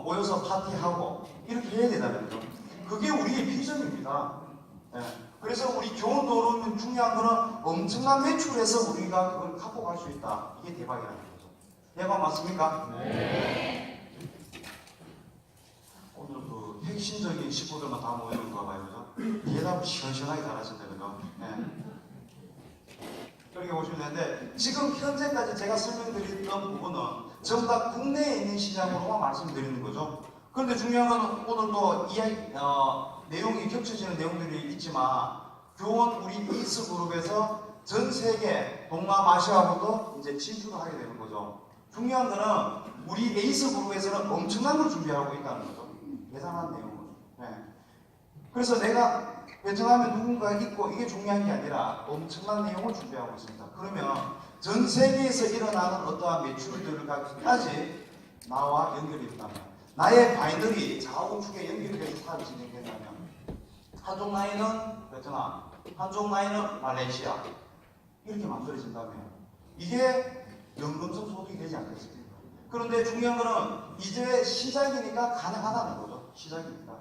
모여서 파티하고 이렇게 해야 되다는 거죠. 그게 우리의 비전입니다. 네. 그래서 우리 교원 노름은 중요한 거는 엄청난 매출에서 우리가 그걸 갖고 갈 수 있다. 이게 대박이라는 거죠. 대박 맞습니까? 네. 오늘 그 핵심적인 식구들만 다 모이는가 봐요. 그죠? 대답을 시원시원하게 잘하신다. 그죠? 네. 그렇게 보시면 되는데 지금 현재까지 제가 설명드렸던 부분은 전부 다 국내에 있는 시장으로만 말씀드리는 거죠. 그런데 중요한 건 오늘 또 내용이 겹쳐지는 내용들이 있지만 교원 우리 에이스 그룹에서 전 세계 동남아시아부터 이제 진출을 하게 되는 거죠. 중요한 거는 우리 에이스 그룹에서는 엄청난 걸 준비하고 있다는 거죠. 대단한 내용을. 네. 그래서 내가 베트남에 누군가 있고 이게 중요한 게 아니라 엄청난 내용을 준비하고 있습니다. 그러면 전 세계에서 일어나는 어떠한 매출들까지 나와 연결이 된다면 나의 바이너리 좌우측에 연결이 돼서 사업이 진행된다면 한쪽 라인은 베트남, 한쪽 라인은 말레이시아 이렇게 만들어진다면 이게 연금성 소득이 되지 않겠습니까? 그런데 중요한 거는 이제 시작이니까 가능하다는 거죠. 시작이니까.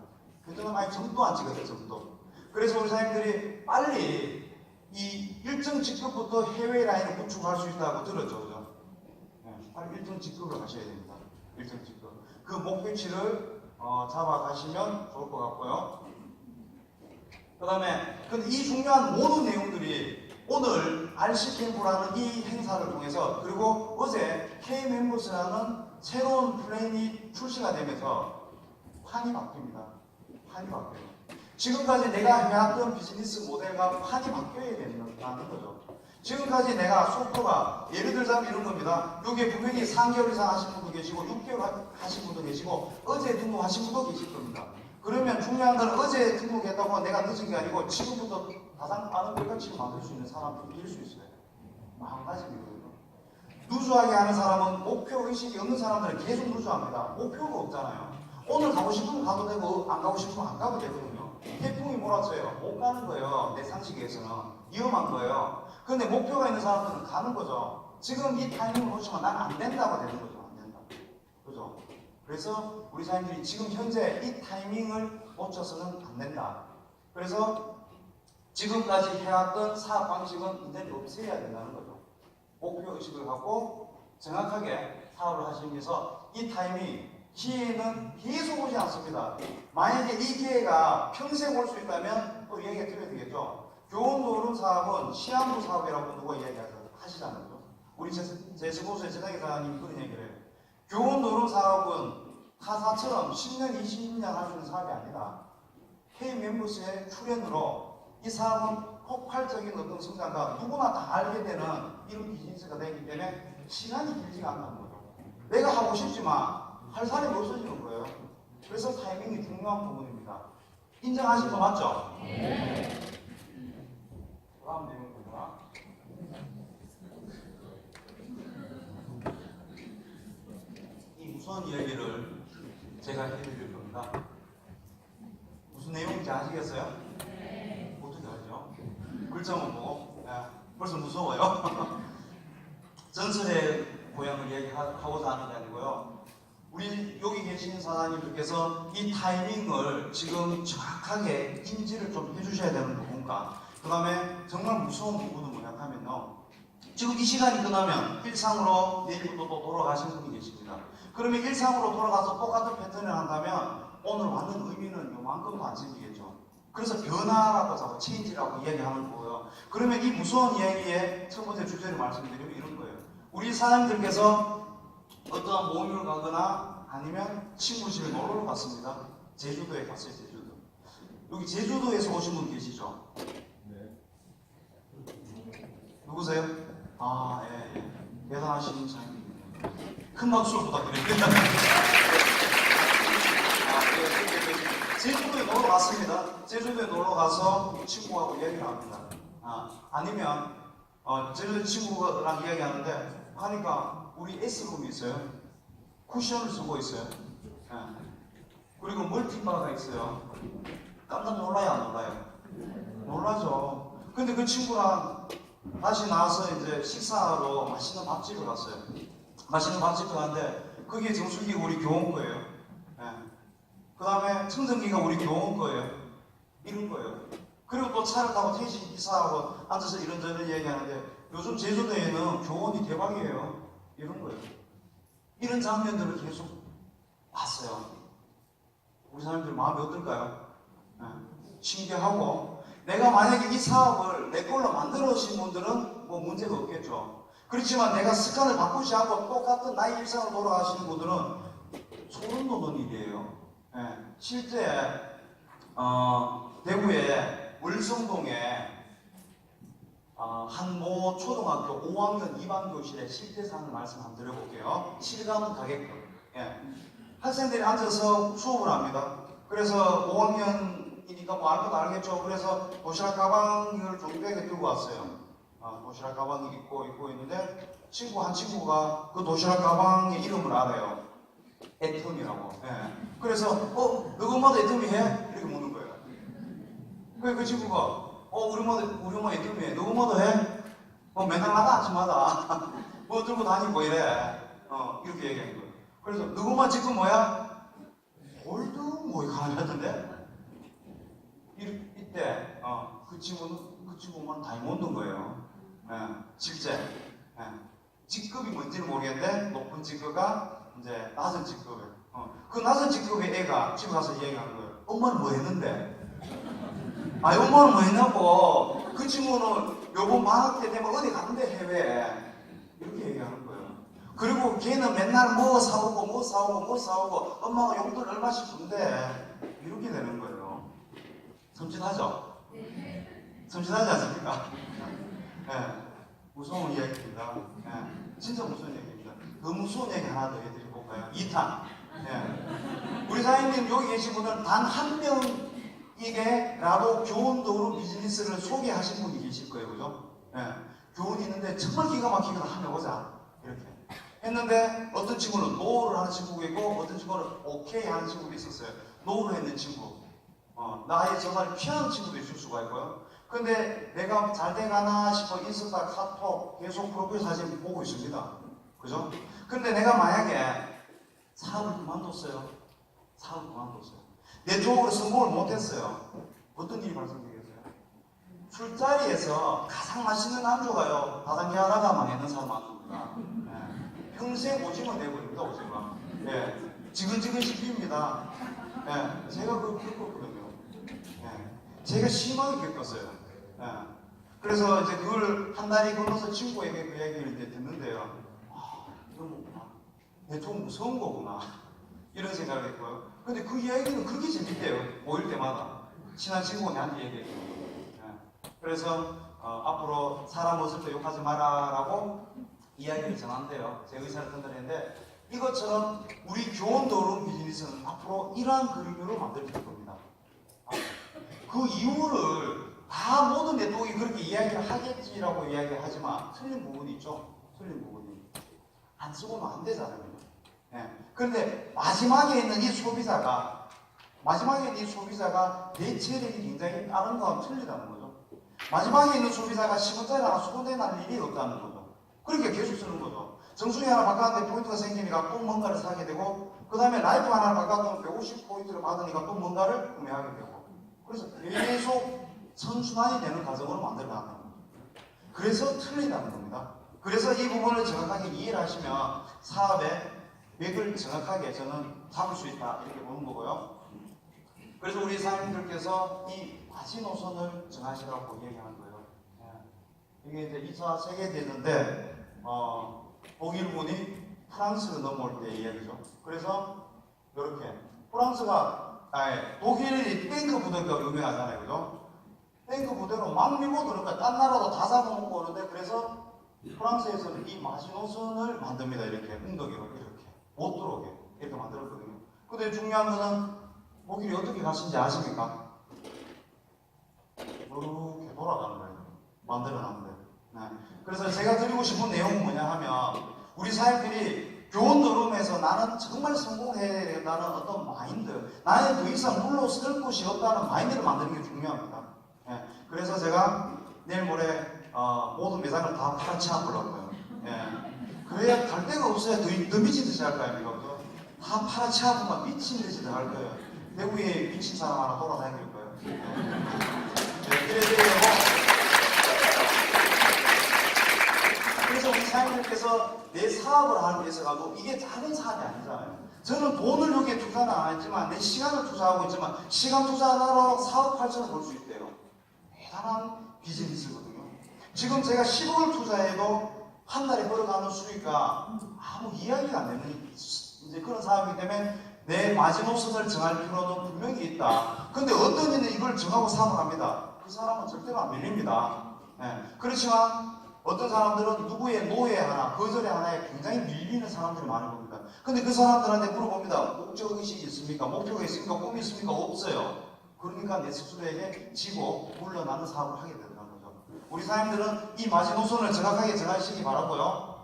베트남 아직 점도 안 찍었어요. 점도. 그래서 우리 사장님들이 빨리 이 일정 직급부터 해외 라인을 구축할 수 있다고 들었죠. 그죠? 네, 빨리 일정 직급으로 가셔야 됩니다. 일정 직급. 그 목표치를 잡아가시면 좋을 것 같고요. 그 다음에 이 중요한 모든 내용들이 오늘 RC캠프라는 이 행사를 통해서 그리고 어제 K멤버스라는 새로운 플랜이 출시가 되면서 판이 바뀝니다. 판이 바뀌어요. 지금까지 내가 해왔던 비즈니스 모델과 판이 바뀌어야 된다는 거죠. 지금까지 내가 소프트가 예를 들자면 이런 겁니다. 여기에 분명히 3개월 이상 하신 분도 계시고 6개월 하신 분도 계시고 어제 등록하신 분도 계실 겁니다. 그러면 중요한 건 어제 등록했다고 내가 늦은 게 아니고 지금부터 가장 빠른 결과치를 만들 수 있는 사람이 될 수 있어요. 마음가짐이거든요. 루즈하게 하는 사람은 목표 의식이 없는 사람들은 계속 루즈합니다. 목표가 없잖아요. 오늘 가고 싶으면 가도 되고 안 가고 싶으면 안 가도 되거든요. 태풍이 몰아쳐요. 못 가는 거예요. 내 상식에서는. 위험한 거예요. 근데 목표가 있는 사람들은 가는 거죠. 지금 이 타이밍을 놓치면 난 안 된다고 되는 거죠. 안 된다. 그죠? 그래서 우리 사람들이 지금 현재 이 타이밍을 놓쳐서는 안 된다. 그래서 지금까지 해왔던 사업 방식은 이제 없애야 된다는 거죠. 목표 의식을 갖고 정확하게 사업을 하시기 위해서 이 타이밍, 기회는 계속 오지 않습니다. 만약에 이 기회가 평생 올 수 있다면 또 얘기가 틀려야 되겠죠. 교원도로 사업은 시한부 사업이라고 누가 하시잖아요. 우리 제스보스의 재단기 사장님이 그런 얘기를 해요. 교원도로 사업은 타사처럼 10년, 20년 할 수 있는 사업이 아니다. K멤버스의 출연으로 이 사업은 폭발적인 어떤 성장과 누구나 다 알게 되는 이런 비즈니스가 되기 때문에 시간이 길지가 않다는 거죠. 내가 하고 싶지만 할 사람이 없어지는 거예요. 그래서 타이밍이 중요한 부분입니다. 인정하신 거 맞죠? 네. 다음 내용입니다. 이 무서운 이야기를 제가 해드릴 겁니다. 무슨 내용인지 아시겠어요? 네. 어떻게 알죠? 글자만 보고 벌써 무서워요. 전설의 고향을 얘기하고자 하는 게 아니고요. 우리 여기 계신 사장님들께서 이 타이밍을 지금 정확하게 인지를 좀 해주셔야 되는 부분과 그 다음에 정말 무서운 부분은 뭐냐 하면요. 지금 이 시간이 끝나면 일상으로 내일부터 또 돌아가시는 분이 계십니다. 그러면 일상으로 돌아가서 똑같은 패턴을 한다면 오늘 받는 의미는 요만큼도 안 생기겠죠. 그래서 변화라고 자꾸 체인지라고 이야기하는 거고요. 그러면 이 무서운 이야기의 첫 번째 주제를 말씀드리면 이런 거예요. 우리 사장님들께서 어떠한 모임을 가거나 아니면 친구 집에 놀러 갔습니다. 제주도에 갔어요. 제주도. 여기 제주도에서 오신 분 계시죠? 네. 누구세요? 아, 예, 예. 대단하신 사장님입니다. 큰 박수 부탁드립니다. 제주도에 놀러 갔습니다. 제주도에 놀러 가서 친구하고 이야기를 합니다. 아니면 제주도 친구랑 이야기하는데 하니까 우리 S룸이 있어요. 쿠션을 쓰고 있어요. 그리고 멀티바가 있어요. 깜짝 놀라요, 안 놀라요? 놀라죠. 근데 그 친구랑 다시 나와서 이제 식사하러 맛있는 밥집을 갔어요. 맛있는 밥집을 갔는데 그게 정수기가 우리 교원 거예요. 그 다음에 청정기가 우리 교원 거예요. 이런 거예요. 그리고 또 차를 타고 택시 기사하고 앉아서 이런저런 얘기하는데 요즘 제주도에는 교원이 대박이에요. 이런 거예요. 이런 장면들을 계속 봤어요. 우리 사람들 마음이 어떨까요? 신기하고 내가 만약에 이 사업을 내 걸로 만들어오신 분들은 뭐 문제가 없겠죠. 그렇지만 내가 습관을 바꾸지 않고 똑같은 나의 일상을 돌아가시는 분들은 소름 돋는 일이에요. 실제 대구의 월성동에 한 모 초등학교 5학년 2반 교실의 실제상을 말씀 한번 드려볼게요. 실감은 가게끔. 학생들이 앉아서 수업을 합니다. 그래서 5학년이니까 뭐 알 것도 알겠죠. 그래서 도시락 가방을 종이백에 들고 왔어요. 도시락 가방이 입고 있는데 한 친구가 그 도시락 가방의 이름을 알아요. 애텀이라고. 그래서 너가 엄마도 애텀이 해? 이렇게 묻는 거예요. 그 친구가 우리 엄마 애텀이 해. 너가 엄마도 해? 맨날 나가 아침마다 뭐 들고 다니고 이래. 이렇게 얘기하는 거예요. 그래서 너가 엄마 지금 뭐야? 골드 뭐 가능하던데? 이때 그 친구만 다이몬드인 거예요. 실제 직급이 뭔지는 모르겠는데 높은 직급과 이제 낮은 직급에 그 낮은 직급의 애가 집에 가서 얘기하는 거예요. 엄마는 뭐 했는데? 엄마는 뭐 했냐고. 그 친구는 요번 방학 때 되면 어디 갔는데 해외에 이렇게 얘기하는 거예요. 그리고 걔는 맨날 뭐 사오고 엄마가 용돈 얼마씩 준대 이렇게 되는 거예요. 섬찟하죠? 섬찟하지 않습니까? 무서운 이야기입니다. 진짜 무서운 얘기입니다. 더 무서운 얘기 하나 더 해드려볼까요? 2탄. 우리 사장님 여기 계신 분은 단 한 명에게라도 교원도로 비즈니스를 소개하신 분이 계실 거예요. 그죠? 교원이 있는데 정말 기가 막히게 하면 오자. 이렇게. 했는데 어떤 친구는 노를 하는 친구가 있고 어떤 친구는 오케이 하는 친구도 있었어요. 노를 했는 친구. 나의 전화를 피하는 친구도 있을 수가 있고요. 근데 내가 잘 돼가나 싶어 인스타, 카톡 계속 프로필 사진 보고 있습니다. 그죠? 근데 내가 만약에 사업을 그만뒀어요. 내 쪽으로 성공을 못했어요. 어떤 일이 발생되겠어요? 술자리에서 가장 맛있는 안주가요. 다단계 하다가 망했는 사람 많습니다. 평생 오징어 내버립니다, 오징어. 예. 지근지근 씹힙니다. 예. 제가 그걸 겪었거든요. 예. 제가 심하게 겪었어요. 예. 그래서 이제 그걸 한 달이 건너서 친구에게 그 얘기를 이제 듣는데요. 아, 이건 뭐구나. 내 좀 무서운 거구나. 이런 생각을 했고요. 근데 그 이야기는 그렇게 재밌대요. 모일 때마다. 친한 친구가 나한테 얘기해요. 예. 그래서 앞으로 사람 없을 때 욕하지 마라라고 이야기를 전한대요. 제 의사를 전달했는데 이것처럼 우리 교원도룸 비즈니스는 앞으로 이러한 그림으로 만들어질 겁니다. 그 이유를 다 모든 네트워크가 그렇게 이야기를 하겠지라고 이야기하지만 틀린 부분이 있죠. 틀린 부분이. 안 쓰고는 안 되잖아요. 예. 그런데 마지막에 있는 이 소비자가 내 체력이 굉장히 다른 거와 틀리다는 거죠. 마지막에 있는 소비자가 10원짜리 하나 20원짜리 날 일이 없다는 거죠. 그러니까 계속 쓰는 거죠. 정수기 하나 바꿨는데 포인트가 생기니까 또 뭔가를 사게 되고 그 다음에 라이프 하나 바꿨더니 150포인트를 받으니까 또 뭔가를 구매하게 되고 그래서 계속 선순환이 되는 과정으로 만들어가는 겁니다. 그래서 틀리다는 겁니다. 그래서 이 부분을 정확하게 이해를 하시면 사업의 맥을 정확하게 저는 잡을 수 있다 이렇게 보는 거고요. 그래서 우리 사장님들께서 이 마지노선을 정하시라고 얘기하는 거예요. 이게 이제 2차 세계대전인데 독일군이 프랑스를 넘어올 때 이야기죠. 그래서 이렇게 독일이 탱크 부대가 유명하잖아요, 그죠? 탱크 부대로 막 밀고 들어오니까 딴 나라도 다 잡아먹고 오는데 그래서 프랑스에서는 이 마지노선을 만듭니다. 이렇게 웅덩이로 이렇게 못 들어오게 이렇게 만들었거든요. 근데 중요한 거는 독일이 어떻게 가신지 아십니까? 이렇게 돌아가는 거예요. 만들어놨는데. 네. 그래서 제가 드리고 싶은 내용은 뭐냐 하면 우리 사회들이 교원도룸에서 나는 정말 성공해야 된다는 어떤 마인드, 나는 더 이상 물러설 곳이 없다는 마인드를 만드는 게 중요합니다. 네. 그래서 제가 내일 모레 모든 매장을 다 팔아치워보려고요. 네. 그래야 갈 데가 없어야 더 미친 듯이 할 거 아닙니까? 다 팔아치워보면 미친 듯이 더 할 거예요. 대구에 미친 사람 하나 돌아다닐 거예요. 네. 그래서 우리 사장님께서 내 사업을 하는 데 있어가지고 이게 작은 사업이 아니잖아요. 저는 돈을 여기에 투자는 안 했지만 내 시간을 투자하고 있지만 시간 투자하러 사업 발전을 볼 수 있대요. 대단한 비즈니스거든요. 지금 제가 10억을 투자해도 한 달에 벌어가는 수익과 아무 이야기가 안 되는 이제 그런 사업이기 때문에 내 마지노선을 정할 필요는 분명히 있다. 근데 어떤 이는 이걸 정하고 사업을 합니다. 그 사람은 절대로 안 밀립니다. 네. 그렇지만 어떤 사람들은 누구의 노예 하나, 거절의 하나에 굉장히 밀리는 사람들이 많은 겁니다. 근데 그 사람들한테 물어봅니다. 목적의식이 있습니까? 목표가 있습니까? 꿈이 있습니까? 없어요. 그러니까 내 스스로에게 지고 물러나는 사업을 하게 된다는 거죠. 우리 사람들은 이 마지노선을 정확하게 정하시기 바라고요.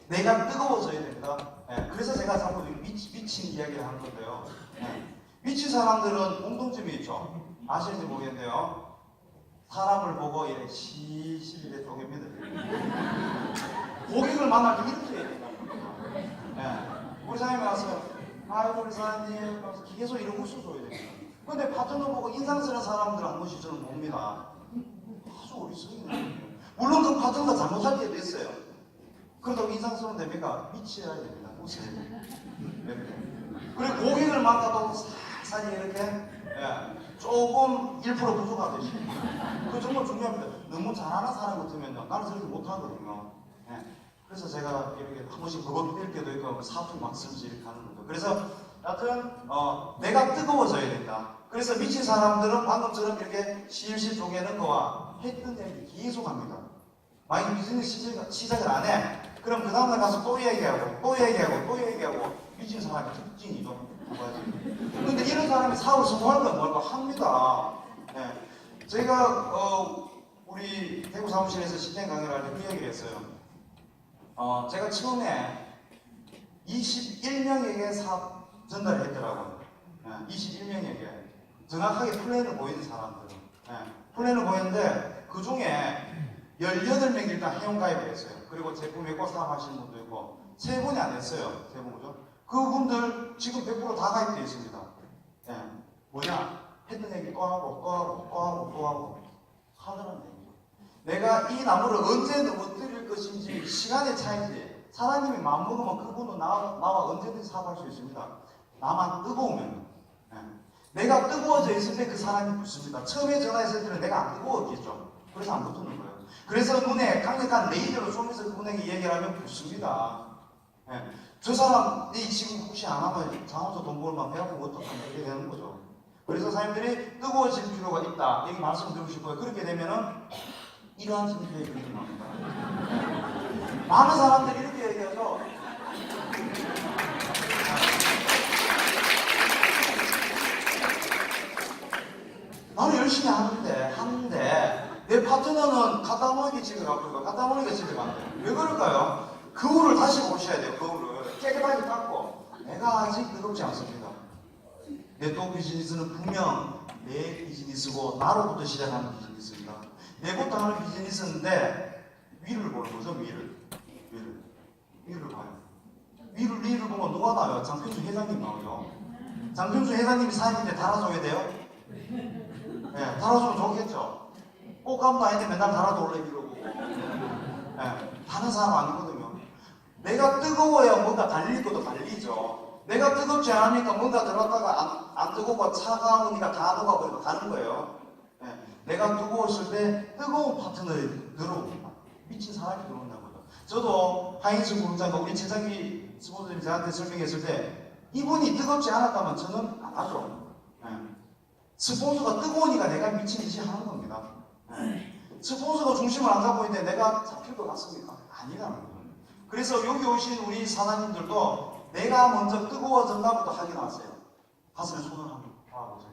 내가 뜨거워져야 됩니다. 네, 그래서 제가 자꾸 미친 이야기를 하는 건데요. 네, 미친 사람들은 공통점이 있죠. 아시는지 모르겠는데요. 사람을 보고 이래 시시비에 쪼갭니다. 고객을 만날 때 이렇게 해야 된다는 거죠. 네, 우리 사장님이 와서 아이고 우리 사장님 계속 이러고 웃어줘야 됩니다. 근데 파트너 보고 인상 쓰는 사람들 한 번씩 저는 봅니다. 아주 어리석은 거예요. 물론 그 파트너가 잘못할 때도 있어요. 그렇다고 인상 쓰면 됩니까? 미치어야 됩니다. 웃어야 됩니다. 그리고 고객을 만나도 살살 이렇게 조금 1% 부족하듯이. 그거 정말 중요합니다. 너무 잘하는 사람 같으면요. 나는 저렇게 못하거든요. 그래서 제가 이렇게 한 번씩 그것 뛸 때도 있고 사품 막 쓰면서 이렇게 하는 거죠. 그래서 여튼 내가 뜨거워져야 된다. 그래서 미친 사람들은 방금처럼 이렇게 실실 쪼개는 거와 했던 얘기 계속 합니다. 만약 비즈니스 시작을 안 해. 그럼 그 다음날 가서 또 얘기하고 또 얘기하고 또 얘기하고 미친 사람의 특징이죠. 근데 이런 사람이 사업을 성공할까 뭘까 합니다. 네. 제가 우리 대구 사무실에서 식당 강의를 할 때 그 얘기를 했어요. 제가 처음에 21명에게 사업 전달을 했더라고요. 21명에게 정확하게 플랜을 보이는 사람들은 플랜을 보였는데 그 중에 18명이 일단 회원가입을 했어요. 그리고 제품 입고 사업하시는 분도 있고 3분이 안 했어요. 3분이죠. 그분들 지금 100% 다 가입되어 있습니다. 뭐냐? 했던 얘기 또 하고 또 하고 또 하고 또 하고 하더라는 얘기죠. 내가 이 나무를 언제 넘어뜨릴 것인지 시간의 차이인지 사장님이 마음먹으면 그분은 나와 언제든지 사과할 수 있습니다. 나만 뜨거우면. 예. 내가 뜨거워져 있을 때 그 사람이 붙습니다. 처음에 전화했을 때는 내가 안 뜨거웠겠죠. 그래서 안 붙는 거예요. 그래서 눈에 강력한 레이저로 쏘면서 그분에게 얘기를 하면 붙습니다. 예. 저 사람이 지금 혹시 안 하면 장원서 돈 벌면 배 아프고 어떡하냐 이렇게 되는 거죠. 그래서 사람들이 뜨거워질 필요가 있다. 여기 말씀 드리고 싶어요. 그렇게 되면은 이러한 심리에 일어납니다. 많은 사람들이 이렇게 얘기하죠. 나는 열심히 하는데 내 파트너는 갖다 놓은 게 집에 가고 갖다 놓은 게 집에 간대. 왜 그럴까요? 거울을 다시 보셔야 돼요. 거울을 깨끗하게 닦고 내가 아직 뜨겁지 않습니다. 네트워크 비즈니스는 분명 내 비즈니스고 나로부터 시작하는 비즈니스입니다. 내부터 하는 비즈니스인데 위를 보는 거죠. 위를 봐요. 위를 보면 누가 나와요? 장편수 회장님 나오죠. 장편수 회장님이 사장님한테 달아줘야 돼요? 네, 달아주면 좋겠죠. 꽃감도 아닌데 맨날 달아도 원래 이러고. 네, 다른 사람 아니거든요. 내가 뜨거워야 뭔가 달릴 것도 달리죠. 내가 뜨겁지 않으니까 뭔가 들어갔다가 안 뜨겁고 차가우니까 다 녹아버리고 가는 거예요. 네, 내가 뜨거웠을 때 뜨거운 파트너를 들어옵니다. 미친 사람이 들어온다고요. 저도 하인수 부장과 우리 최상기 스포츠님 저한테 설명했을 때 이분이 뜨겁지 않았다면 저는 안 하죠. 네. 스폰서가 뜨거우니까 내가 미친 듯이 하는 겁니다. 네. 스폰서가 중심을 안 잡고 있는데 내가 잡힐 것 같습니까? 아니라는 거예요. 그래서 여기 오신 우리 사장님들도 내가 먼저 뜨거워졌나부터 확인하세요. 가슴에 손을 한번 봐보세요.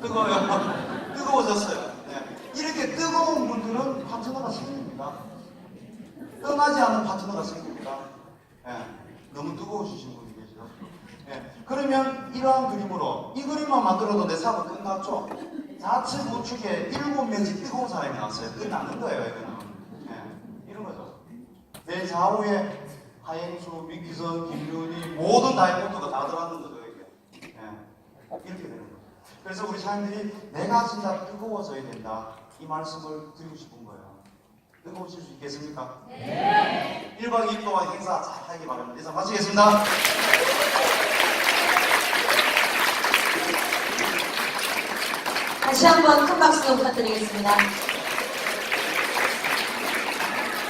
뜨거워요. 뜨거워졌어요. 네. 이렇게 뜨거운 분들은 파트너가 생깁니다. 떠나지 않는 파트너가 생깁니다. 네. 너무 뜨거우신 분이 계시죠? 네. 그러면 이러한 그림으로 이 그림만 만들어도 내 사업은 끝났죠? 좌측 우측에 7명씩 뜨거운 사람이 나왔어요. 끝나는 거예요, 이거는. 네. 이런 거죠. 내 좌우에 하행수, 미기선, 김윤희 모든 다이모트가 다 들어가는 거죠, 이게. 네. 이렇게 되는 거예요. 그래서 우리 사람들이 내가 진짜 뜨거워져야 된다. 이 말씀을 드리고 싶은 거예요. 뜨거우실 수 있겠습니까? 네. 1박 2일 동안 행사 잘 하기 바랍니다. 이상 마치겠습니다. 다시 한번 큰 박수 부탁드리겠습니다.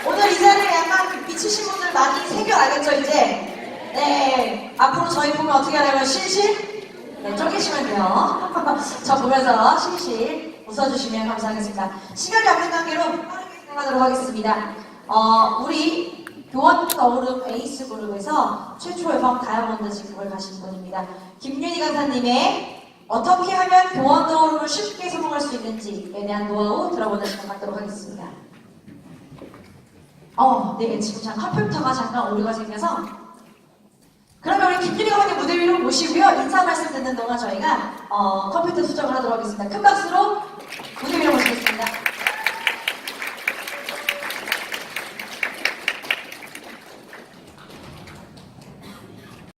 오늘 이 자리에 약간 미치신 분들 많이 새겨 알겠죠, 이제? 네. 앞으로 저희 보면 어떻게 하냐면 실실? 네, 쫓기시면 돼요. 저 보면서 실실 웃어주시면 감사하겠습니다. 시간이 없는 관계로 빠르게 진행하도록 하겠습니다. 우리 교원 떠오름 에이스 그룹에서 최초 여성 다이아몬드 직급을 가신 분입니다. 김윤희 강사님의 어떻게 하면 교원 떠오름을 쉽게 성공할 수 있는지에 대한 노하우 들어보는 시간 갖도록 하겠습니다. 네, 지금 잠깐 컴퓨터가 잠깐 오류가 생겨서 그러면 우리 김윤희 강사님 무대 위로 모시고요. 인사 말씀 듣는 동안 저희가 컴퓨터 수정을 하도록 하겠습니다. 큰 박수로 무대